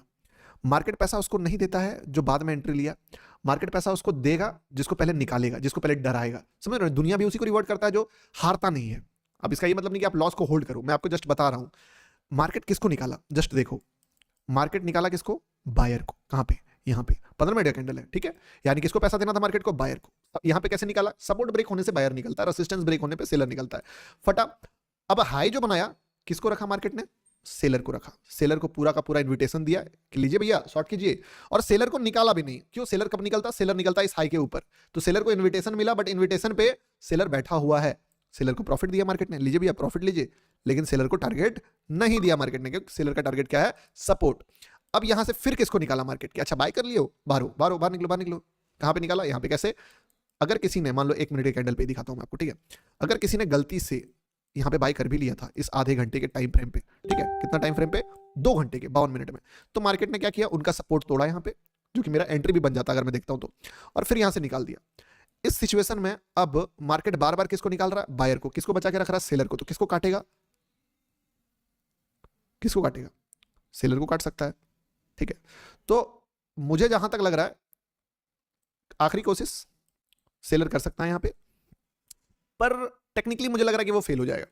मार्केट पैसा उसको नहीं देता है जो बाद में एंट्री लिया। मार्केट पैसा उसको देगा जिसको पहले निकालेगा, जिसको पहले डराएगा। समझ रहे हो, दुनिया भी उसी को रिवॉर्ड करता है जो हारता नहीं है। अब इसका ये मतलब नहीं कि आप लॉस को होल्ड करो, मैं आपको जस्ट बता रहा हूं मार्केट किसको निकाला। जस्ट देखो, मार्केट निकाला किसको, बायर को। कहां पे, यहाँ पे 15 मिनट का कैंडल है, ठीक है। यानी किसको पैसा देना था मार्केट को, बायर को। यहाँ पे कैसे निकाला, सपोर्ट ब्रेक होने से बायर निकलता है, रेजिस्टेंस ब्रेक होने पे सेलर निकलता है, फटा। अब हाई जो बनाया किसको रखा मार्केट ने, सेलर को रखा। सेलर को पूरा का पूरा इन्विटेशन दिया कि लीजिए भैया शॉर्ट कीजिए, और सेलर को निकाला भी नहीं। क्यों, सेलर कब निकलता, सेलर निकलता इस हाई के ऊपर। तो सेलर को इन्विटेशन मिला, बट इन्विटेशन पे सेलर बैठा हुआ है। सेलर को प्रॉफिट दिया मार्केट ने, लीजिए भैया प्रॉफिट लीजिए, लेकिन सेलर को टारगेट नहीं दिया मार्केट ने, क्योंकि सेलर का टारगेट क्या है, सपोर्ट। अब यहां से फिर किसको निकाला मार्केट के, अच्छा बाय कर लियो, बाहर निकलो। कहां पे निकाला, यहां पे। कैसे, अगर किसी ने, मान लो 1 मिनट के कैंडल पे दिखाता हूं मैं आपको, ठीक है। अगर किसी ने गलती से यहाँ पे बाय कर भी लिया था इस आधे घंटे के टाइम फ्रेम पे, ठीक है, कितना टाइम फ्रेम पे, 2 घंटे के 52 मिनट में, तो मार्केट ने क्या किया, उनका सपोर्ट तोड़ा यहाँ पे, जो कि मेरा एंट्री भी बन जाता अगर मैं देखता हूं तो, और फिर यहां से निकाल दिया। इस सिचुएशन में अब मार्केट बार बार किसको निकाल रहा है, बायर को। किसको बचा के रख रहा है, सेलर को। तो किसको काटेगा, सेलर को काट सकता है, ठीक है। तो मुझे जहां तक लग रहा है आखिरी कोशिश सेलर कर सकता है यहां पे, पर टेक्निकली मुझे लग रहा है कि वो फेल हो जाएगा,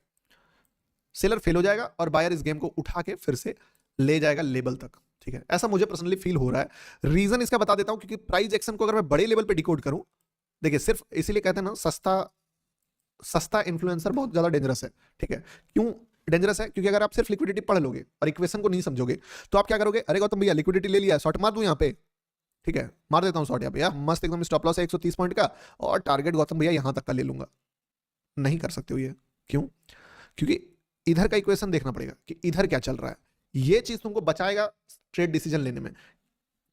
सेलर फेल हो जाएगा, और बायर इस गेम को उठा के फिर से ले जाएगा लेवल तक, ठीक है। ऐसा मुझे पर्सनली फील हो रहा है। रीजन इसका बता देता हूं, क्योंकि प्राइस एक्शन को अगर मैं बड़े लेवल पे डिकोड करूं, देखिए सिर्फ इसीलिए कहते हैं ना, सस्ता इन्फ्लुएंसर बहुत ज्यादा डेंजरस है, ठीक है। क्यों डेंजरस है, क्योंकि अगर आप सिर्फ लिक्विडिटी पढ़ लोगे और इक्वेशन को नहीं समझोगे, तो आप क्या करोगे, अरे गौतम भैया लिक्विडिटी ले लिया, शॉर्ट मार दूं यहाँ पे, ठीक है, मार देता हूं शॉर्ट यहाँ पे, यार मस्त एकदम स्टॉप लॉस है 130 पॉइंट का, और टारगेट गौतम भैया यहां तक का ले लूंगा। नहीं कर सकते हो ये, क्यों, क्योंकि इधर का इक्वेशन देखना पड़ेगा कि इधर क्या चल रहा है। ये चीज तुमको बचाएगा ट्रेड डिसीजन लेने में।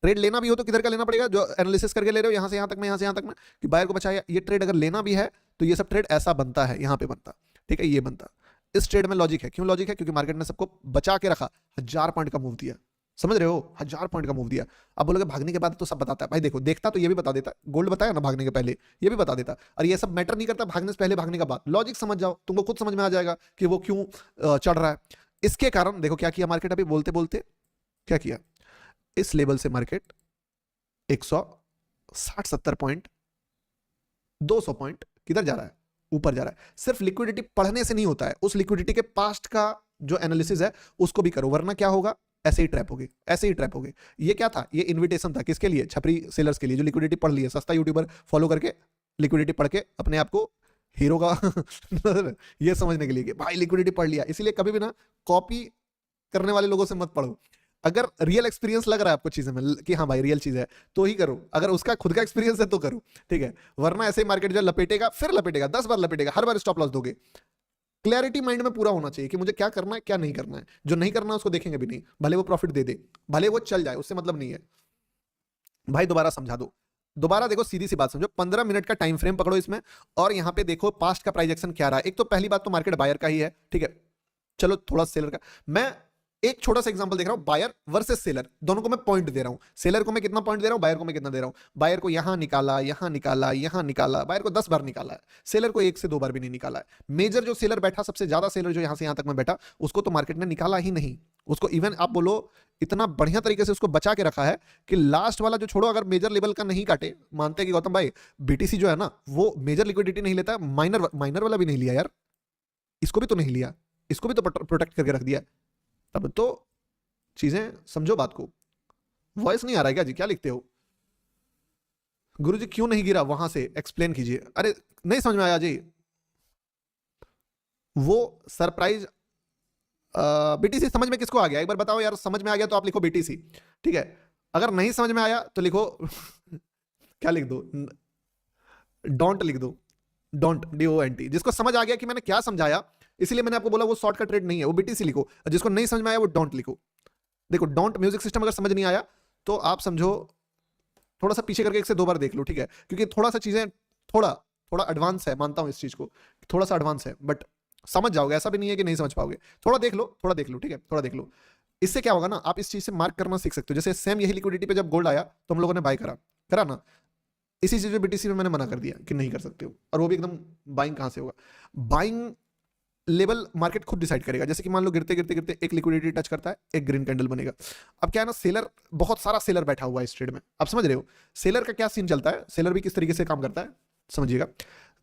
ट्रेड लेना भी हो तो किधर का लेना पड़ेगा, जो एनालिसिस करके ले रहे हो, यहां से यहां तक में, यहां से यहां तक में, कि बायर को बचाया। ये ट्रेड अगर लेना भी है तो ये सब ट्रेड ऐसा बनता है, यहां पे बनता, ठीक है, ये बनता। इस ट्रेड में लॉजिक है। क्यों लॉजिक है, क्योंकि मार्केट ने सबको बचा के रखा, 1000 पॉइंट का मूव दिया, समझ रहे हो, 1000 पॉइंट का मूव दिया। अब बोलोगे भागने के बाद तो सब बताता है, भाई देखो देखता तो ये भी बता देता, गोल्ड बताया ना भागने के पहले, ये भी बता देता। और ये सब मैटर नहीं करता भागने से पहले, भागने का बाद। लॉजिक समझ जाओ, तुमको खुद समझ में आ जाएगा कि वो क्यों चढ़ रहा है। इसके कारण देखो क्या किया मार्केट, अभी बोलते बोलते क्या किया, इस लेवल से मार्केट 160-70 पॉइंट, 200 पॉइंट किधर जा रहा है, ऊपर जा रहा है। सिर्फ लिक्विडिटी पढ़ने से नहीं होता है, उस लिक्विडिटी के पास्ट का जो एनालिसिस है उसको भी करो, वरना क्या होगा, ऐसे ही ट्रैप होगे, ऐसे ही ट्रैप होगे। ये क्या था, ये इनविटेशन था किसके लिए, छपरी सेलर्स के लिए, जो लिक्विडिटी पढ़ लिए, सस्ता यूट्यूबर फॉलो करके लिक्विडिटी पढ़ के अपने आप को हीरो का ये समझने के लिए कि भाई लिक्विडिटी पढ़ लिया। इसीलिए कभी भी ना कॉपी करने वाले लोगों से मत पढ़ो। अगर रियल एक्सपीरियंस लग रहा है आपको चीजें में कि हाँ भाई रियल चीज है तो ही करो, अगर उसका खुद का एक्सपीरियंस है तो करो, ठीक है। वरना ऐसे मार्केट जो लपेटेगा फिर लपेटेगा, 10 बार लपेटेगा, हर बार स्टॉप लॉस दोगे। क्लैरिटी माइंड में पूरा होना चाहिए कि मुझे क्या करना है क्या नहीं करना है। जो नहीं करना है उसको देखेंगे भी नहीं, भले वो प्रॉफिट दे दे, भले वो चल जाए, उससे मतलब नहीं है भाई। दोबारा समझा दो, दोबारा देखो, सीधी सी बात समझो। 15 मिनट का टाइम फ्रेम पकड़ो इसमें, और यहां पे देखो पास्ट का प्राइस एक्शन क्या रहा है। एक तो पहली बात तो मार्केट बायर का ही है, ठीक है। चलो थोड़ा सेलर का, मैं एक छोटा सा एग्जांपल देख रहा हूं, बायर वर्सेस सेलर, दोनों को मैं पॉइंट दे रहा हूं। सेलर को मैं कितना पॉइंट दे रहा हूं, बायर को मैं कितना दे रहा हूं। बायर को यहां निकाला, यहां निकाला, यहां निकाला, बायर को 10 बार निकाला है, सेलर को 1 से 2 बार भी नहीं निकाला है। मेजर जो सेलर बैठा, सबसे ज्यादा सेलर जो यहां से यहां तक में बैठा, उसको तो मार्केट ने निकाला ही नहीं। उसको इवन आप बोलो इतना बढ़िया तरीके से उसको बचा के रखा है कि लास्ट वाला जो छोड़ो, अगर मेजर लेवल का नहीं काटे, मानते हैं कि गौतम भाई बीटीसी जो है ना वो मेजर लिक्विडिटी नहीं लेता, माइनर वाला भी नहीं लिया यार, इसको भी तो नहीं लिया, इसको भी तो प्रोटेक्ट करके रख दिया। तब तो चीजें समझो बात को। वॉइस नहीं आ रहा है क्या जी, क्या लिखते हो? गुरुजी क्यों नहीं गिरा, वहां से एक्सप्लेन कीजिए। अरे नहीं समझ में आया जी, वो सरप्राइज बीटीसी समझ में किसको आ गया, एक बार बताओ यार। समझ में आ गया तो आप लिखो बीटीसी, ठीक है। अगर नहीं समझ में आया तो लिखो क्या लिख दो, डोंट लिख दो, डोंट, DONT। जिसको समझ आ गया कि मैंने क्या समझाया, इसलिए मैंने आपको बोला वो शॉर्ट का ट्रेड नहीं है, वो बीटीसी लिखो। जिसको नहीं समझ में आया वो डोंट लिखो। देखो डोंट म्यूजिक सिस्टम अगर समझ नहीं आया तो आप समझो थोड़ा सा पीछे करके 1 से 2 बार देख लो, ठीक है। क्योंकि थोड़ा सा चीजें थोड़ा थोड़ा एडवांस है, मानता हूं इस चीज को, थोड़ा सा एडवांस है, बट समझ जाओगे, ऐसा भी नहीं है कि नहीं समझ पाओगे। थोड़ा देख लो, थोड़ा देख लो, ठीक है, थोड़ा देख लो। इससे क्या होगा ना, आप इस चीज से मार्क करना सीख सकते हो। जैसे सेम यही लिक्विडिटी पे जब गोल्ड आया तो हम लोगों ने बाय करा करा ना, इसी चीज में बीटीसी में मैंने मना कर दिया कि नहीं कर सकते हो, और वो भी एकदम बाइंग कहां से होगा। बाइंग लेवल मार्केट खुद डिसाइड करेगा। जैसे कि मान लो गिरते गिरते गिरते एक लिक्विडिटी टच करता है, एक ग्रीन कैंडल बनेगा। अब क्या है ना, सेलर, बहुत सारा सेलर बैठा हुआ है इस ट्रेड में, आप समझ रहे हो सेलर का क्या सीन चलता है, सेलर भी किस तरीके से काम करता है समझिएगा।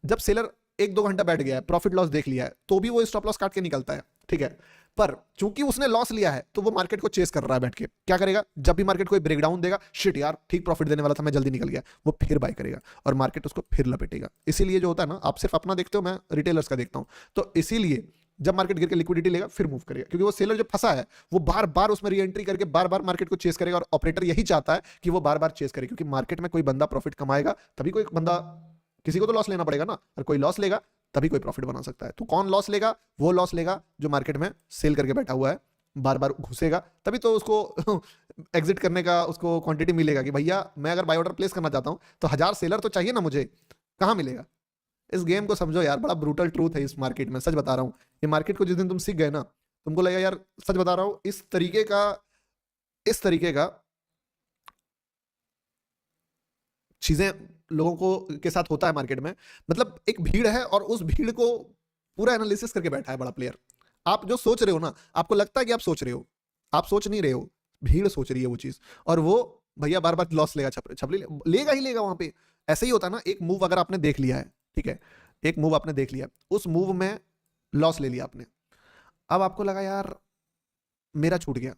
जब सेलर 1-2 घंटा बैठ गया है, प्रॉफिट लॉस देख लिया है, तो भी वो स्टॉप लॉस काट के निकलता है, ठीक है। पर चूंकि उसने लॉस लिया है तो वो मार्केट को चेस कर रहा है बैठ के। क्या करेगा, जब भी मार्केट कोई ब्रेकडाउन देगा, शिट यार ठीक प्रॉफिट देने वाला था, मैं जल्दी निकल गया, वो फिर बाय करेगा और मार्केट उसको फिर लपेटेगा। इसीलिए जो होता है ना, आप सिर्फ अपना देखते हो, मैं रिटेलर्स का देखता हूं, तो इसीलिए जब मार्केट गिर के लिक्विडिटी लेगा फिर मूव करेगा, क्योंकि वो सेलर जो फंसा है वो बार बार उसमें री एंट्री करके बार बार मार्केट को चेस करेगा। और ऑपरेटर यही चाहता है कि वो बार बार चेस करे, क्योंकि मार्केट में कोई बंदा प्रॉफिट कमाएगा तभी कोई बंदा, किसी को तो लॉस लेना पड़ेगा ना, और कोई लॉस लेगा तभी कोई प्रॉफिट बना सकता है। तो कौन लॉस लेगा, वो लॉस लेगा जो मार्केट में सेल करके बैठा हुआ है, बार बार घुसेगा, तभी तो उसको एग्जिट करने का उसको क्वांटिटी मिलेगा कि भैया मैं अगर बाय ऑर्डर प्लेस करना चाहता हूं तो 1000 सेलर तो चाहिए ना मुझे, कहां मिलेगा। इस गेम को समझो यार, बड़ा ब्रूटल ट्रूथ है इस मार्केट में, सच बता रहा हूं। ये मार्केट को जिस दिन तुम सीख गए ना, तुमको लगेगा यार, सच बता रहा हूं, इस तरीके का चीजें लोगों को के साथ होता है मार्केट में। मतलब एक भीड़ है और उस भीड़ को पूरा एनालिसिस करके बैठा है बड़ा प्लेयर। आप जो सोच रहे हो ना, आपको लगता है कि आप सोच रहे हो, आप सोच नहीं रहे हो, भीड़ सोच रही है वो चीज। और वो भैया बार बार लॉस लेगा, छपली लेगा ही लेगा वहां पे। ऐसे ही होता है ना, एक मूव अगर आपने देख लिया है, ठीक है, एक मूव आपने देख लिया, उस मूव में लॉस ले लिया आपने, अब आपको लगा यार मेरा छूट गया,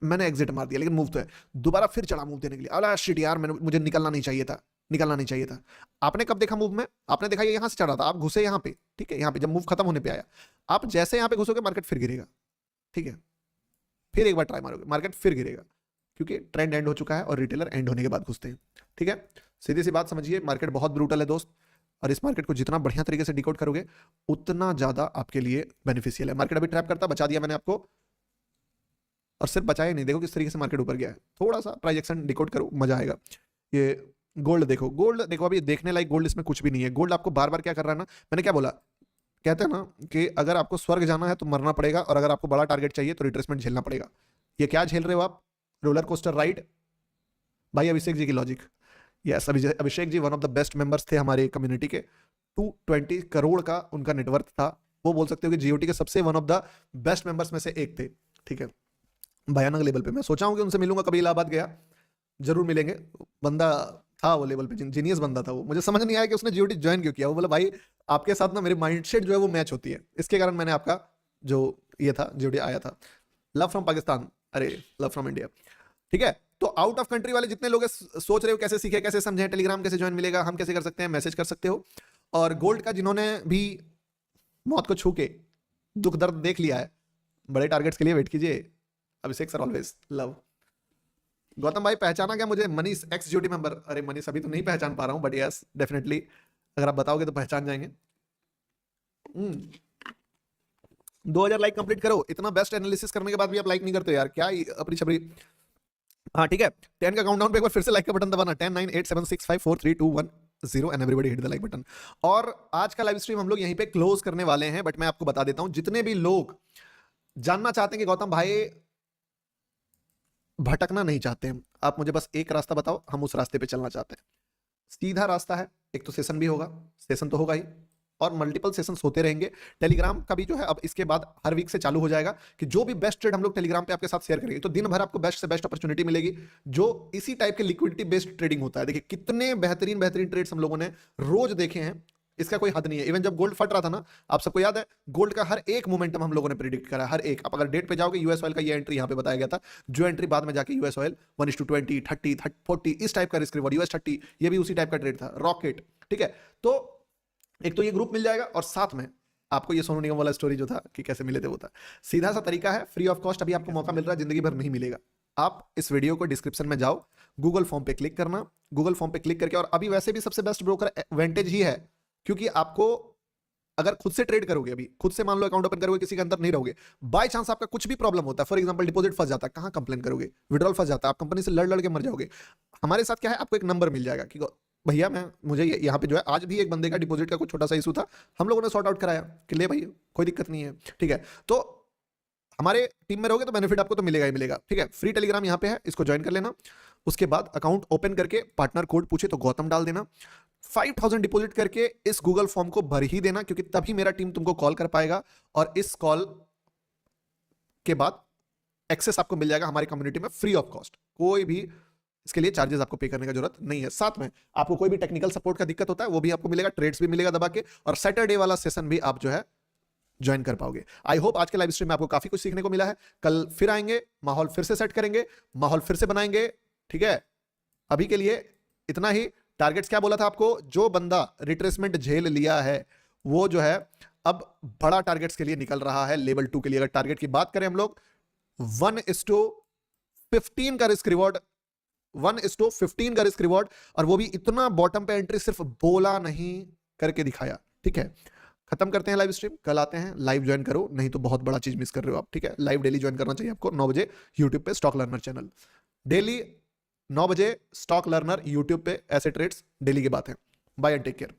मैंने एग्जिट मार दिया, लेकिन मूव तो है, दोबारा फिर चढ़ा मूव देने के लिए, अरे शिट यार मैंने, मुझे निकलना नहीं चाहिए था, निकलना नहीं चाहिए था। आपने कब देखा मूव में, आपने देखा ये यहां से चढ़ा था, आप घुसे यहां पे, ठीक है, यहां पे जब मूव खत्म होने पे आया, आप जैसे यहां पे घुसोगे मार्केट फिर गिरेगा, ठीक है, फिर एक बार ट्राई मारोगे मार्केट फिर गिरेगा, क्योंकि ट्रेंड एंड हो चुका है और रिटेलर एंड होने के बाद घुसते हैं, ठीक है। सीधी सी बात समझिए, मार्केट बहुत ब्रूटल है दोस्त, और इस मार्केट को जितना बढ़िया तरीके से डिकोड करोगे उतना ज्यादा आपके लिए बेनिफिशियल है। मार्केट अभी ट्रैप करता, बचा दिया मैंने आपको, और सिर्फ बचाया नहीं, देखो किस तरीके से मार्केट ऊपर गया है। थोड़ा सा प्राइस एक्शन डिकोड करो, मजा आएगा। ये गोल्ड देखो, गोल्ड देखो, अभी देखने लायक गोल्ड इसमें कुछ भी नहीं है। गोल्ड आपको बार बार क्या कर रहा है ना, मैंने क्या बोला, कहते हैं ना कि अगर आपको स्वर्ग जाना है तो मरना पड़ेगा, और अगर आपको बड़ा टारगेट चाहिए तो रिट्रेसमेंट झेलना पड़ेगा। ये क्या झेल रहे हो आप, रोलर कोस्टर राइड। भाई अभिषेक जी की logic, yes, Abhishek ji one of the best members थे हमारे कम्युनिटी के, 220 करोड़ का उनका नेटवर्थ था। वो बोल सकते हो कि जीओटी के सबसे one of the best members में से एक थे, ठीक है, भयानक लेवल पे। मैं सोचा हूं कि उनसे मिलूंगा, कभी इलाहाबाद गया जरूर मिलेंगे। बंदा था वो लेवल पे, जीनियस बंदा था वो। मुझे समझ नहीं आया कि उसने जीओटी ज्वाइन क्यों किया। वो बोला भाई आपके साथ ना मेरी माइंडसेट जो है वो मैच होती है, इसके कारण मैंने आपका जो ये था जीओटी आया था। लव फ्रॉम पाकिस्तान, अरे लव फ्रॉम इंडिया, ठीक है। तो आउट ऑफ कंट्री वाले जितने लोग सोच रहे हो कैसे सीखे, कैसे समझे, टेलीग्राम कैसे ज्वाइन मिलेगा, हम कैसे कर सकते हैं, मैसेज कर सकते हो। और गोल्ड का जिन्होंने भी मौत को छू के दुख दर्द देख लिया है, बड़े टारगेट्स के लिए वेट कीजिए, अभिषेक सर ऑलवेज लव। गौतम भाई पहचाना क्या मुझे? Manish x GOT member. अरे मनीष अभी तो नहीं पहचान पा रहा हूँ, बट यस डेफिनेटली अगर आप बताओगे तो पहचान जाएंगे। 2000 लाइक कंप्लीट करो। इतना बेस्ट एनालिसिस करने के बाद भी आप लाइक नहीं करते यार, क्या अपनी छपरी। हाँ ठीक है, 10 का काउंटडाउन पे एक बार फिर से लाइक का बटन दबाना। 10 9 8 7 6 5 4 3 2 1 0 and everybody hit the like button. और आज का लाइव स्ट्रीम हम लोग यहीं पे क्लोज करने वाले हैं, बट मैं आपको बता देता हूं, जितने भी लोग जानना चाहते हैं कि गौतम भाई भटकना नहीं चाहते हैं, आप मुझे बस एक रास्ता बताओ, हम उस रास्ते पे चलना चाहते हैं। सीधा रास्ता है, एक तो सेशन भी होगा, सेशन तो होगा ही, और मल्टीपल सेशंस होते रहेंगे। टेलीग्राम का भी जो है अब इसके बाद हर वीक से चालू हो जाएगा कि जो भी बेस्ट ट्रेड हम लोग टेलीग्राम पे आपके साथ शेयर करेंगे, तो दिन भर आपको बेस्ट से बेस्ट अपॉर्चुनिटी मिलेगी, जो इसी टाइप के लिक्विडिटी बेस्ड ट्रेडिंग होता है। देखिए कितने बेहतरीन बेहतरीन ट्रेड्स हम लोगों ने रोज देखे हैं, इसका कोई हद नहीं है। इवन जब गोल्ड फट रहा था ना, आप सबको याद है, गोल्ड का हर एक मोमेंटम हम लोगों ने प्रिडिक्ट करा, हर एक। आप अगर डेट पे जाओगे, यूएस ऑयल का ये एंट्री यहाँ पे बताया गया था, जो एंट्री बाद में जाके यूएस ऑयल 1:20 30 40 इस टाइप का रिस्क रिवॉर्ड, यूएस 30 ये भी उसी टाइप का ट्रेड था, रॉकेट। ठीक है, तो एक तो ये ग्रुप मिल जाएगा, और साथ में आपको ये सोनू निगम वाला स्टोरी जो था कि कैसे मिले थे वो था। सीधा सा तरीका है, फ्री ऑफ कॉस्ट अभी आपको मौका मिल रहा है, जिंदगी भर नहीं मिलेगा। आप इस वीडियो को डिस्क्रिप्शन में जाओ, गूगल फॉर्म पे क्लिक करना, गूगल फॉर्म पे क्लिक करके, और अभी वैसे भी सबसे बेस्ट ब्रोकर एडवांटेज ही है, क्योंकि आपको अगर खुद से ट्रेड करोगे, अभी खुद से मान लो अकाउंट ओपन करोगे, किसी के अंदर नहीं रहोगे, बाय चांस आपका कुछ भी प्रॉब्लम होता है, फॉर एग्जांपल डिपॉजिट फंस जाता है, कहां कंप्लेन करोगे? विड्रॉल फंस जाता है, आप कंपनी से लड़ लड़ के मर जाओगे। हमारे साथ क्या है, आपको एक नंबर मिल जाएगा कि भैया मुझे यहाँ पे जो है, आज भी एक बंदे का डिपॉजिट का कुछ छोटा सा इशू था, हम लोगों ने सॉर्ट आउट कराया कि ले भाई कोई दिक्कत नहीं है। ठीक है, तो हमारे टीम में रहोगे तो बेनिफिट आपको तो मिलेगा ही मिलेगा। ठीक है, फ्री टेलीग्राम यहाँ पे है, इसको ज्वाइन कर लेना। उसके बाद अकाउंट ओपन करके पार्टनर कोड पूछे तो गौतम डाल देना, 5000 डिपॉजिट करके इस गूगल फॉर्म को भर ही देना, क्योंकि तभी मेरा टीम तुमको कॉल कर पाएगा, और इस कॉल के बाद एक्सेस आपको मिल जाएगा हमारी कम्युनिटी में फ्री ऑफ कॉस्ट। कोई भी इसके लिए चार्जेस आपको पे करने की जरूरत नहीं है। साथ में आपको कोई भी टेक्निकल सपोर्ट का दिक्कत होता है वो भी आपको मिलेगा, ट्रेड्स भी मिलेगा दबा के, और सैटरडे वाला सेशन भी आप जो है ज्वाइन कर पाओगे। आई होप आज के लाइव स्ट्रीम में आपको काफी कुछ सीखने को मिला है। कल फिर आएंगे, माहौल फिर से सेट करेंगे, माहौल फिर से बनाएंगे। ठीक है, अभी के लिए इतना ही। टारगेट्स क्या बोला था आपको? जो बंदा रिट्रेसमेंट झेल लिया है वो जो है अब बड़ा टारगेट्स के लिए निकल रहा है, लेवल 2 के लिए। अगर टारगेट की बात करें हम लोग, 1:15 का रिस्क रिवॉर्ड, 1:15 का रिस्क रिवॉर्ड, और वो भी इतना बॉटम पे एंट्री सिर्फ बोला नहीं करके दिखाया। ठीक है, खत्म करते हैं लाइव स्ट्रीम, कल आते हैं। लाइव ज्वाइन करो, नहीं तो बहुत बड़ा चीज मिस कर रहे हो आप। ठीक है, लाइव डेली ज्वाइन करना चाहिए आपको 9 बजे यूट्यूब पे, स्टॉक लर्नर चैनल। डेली 9 बजे स्टॉक लर्नर यूट्यूब पे, ऐसे ट्रेड्स डेली की बात है। Bye and take care.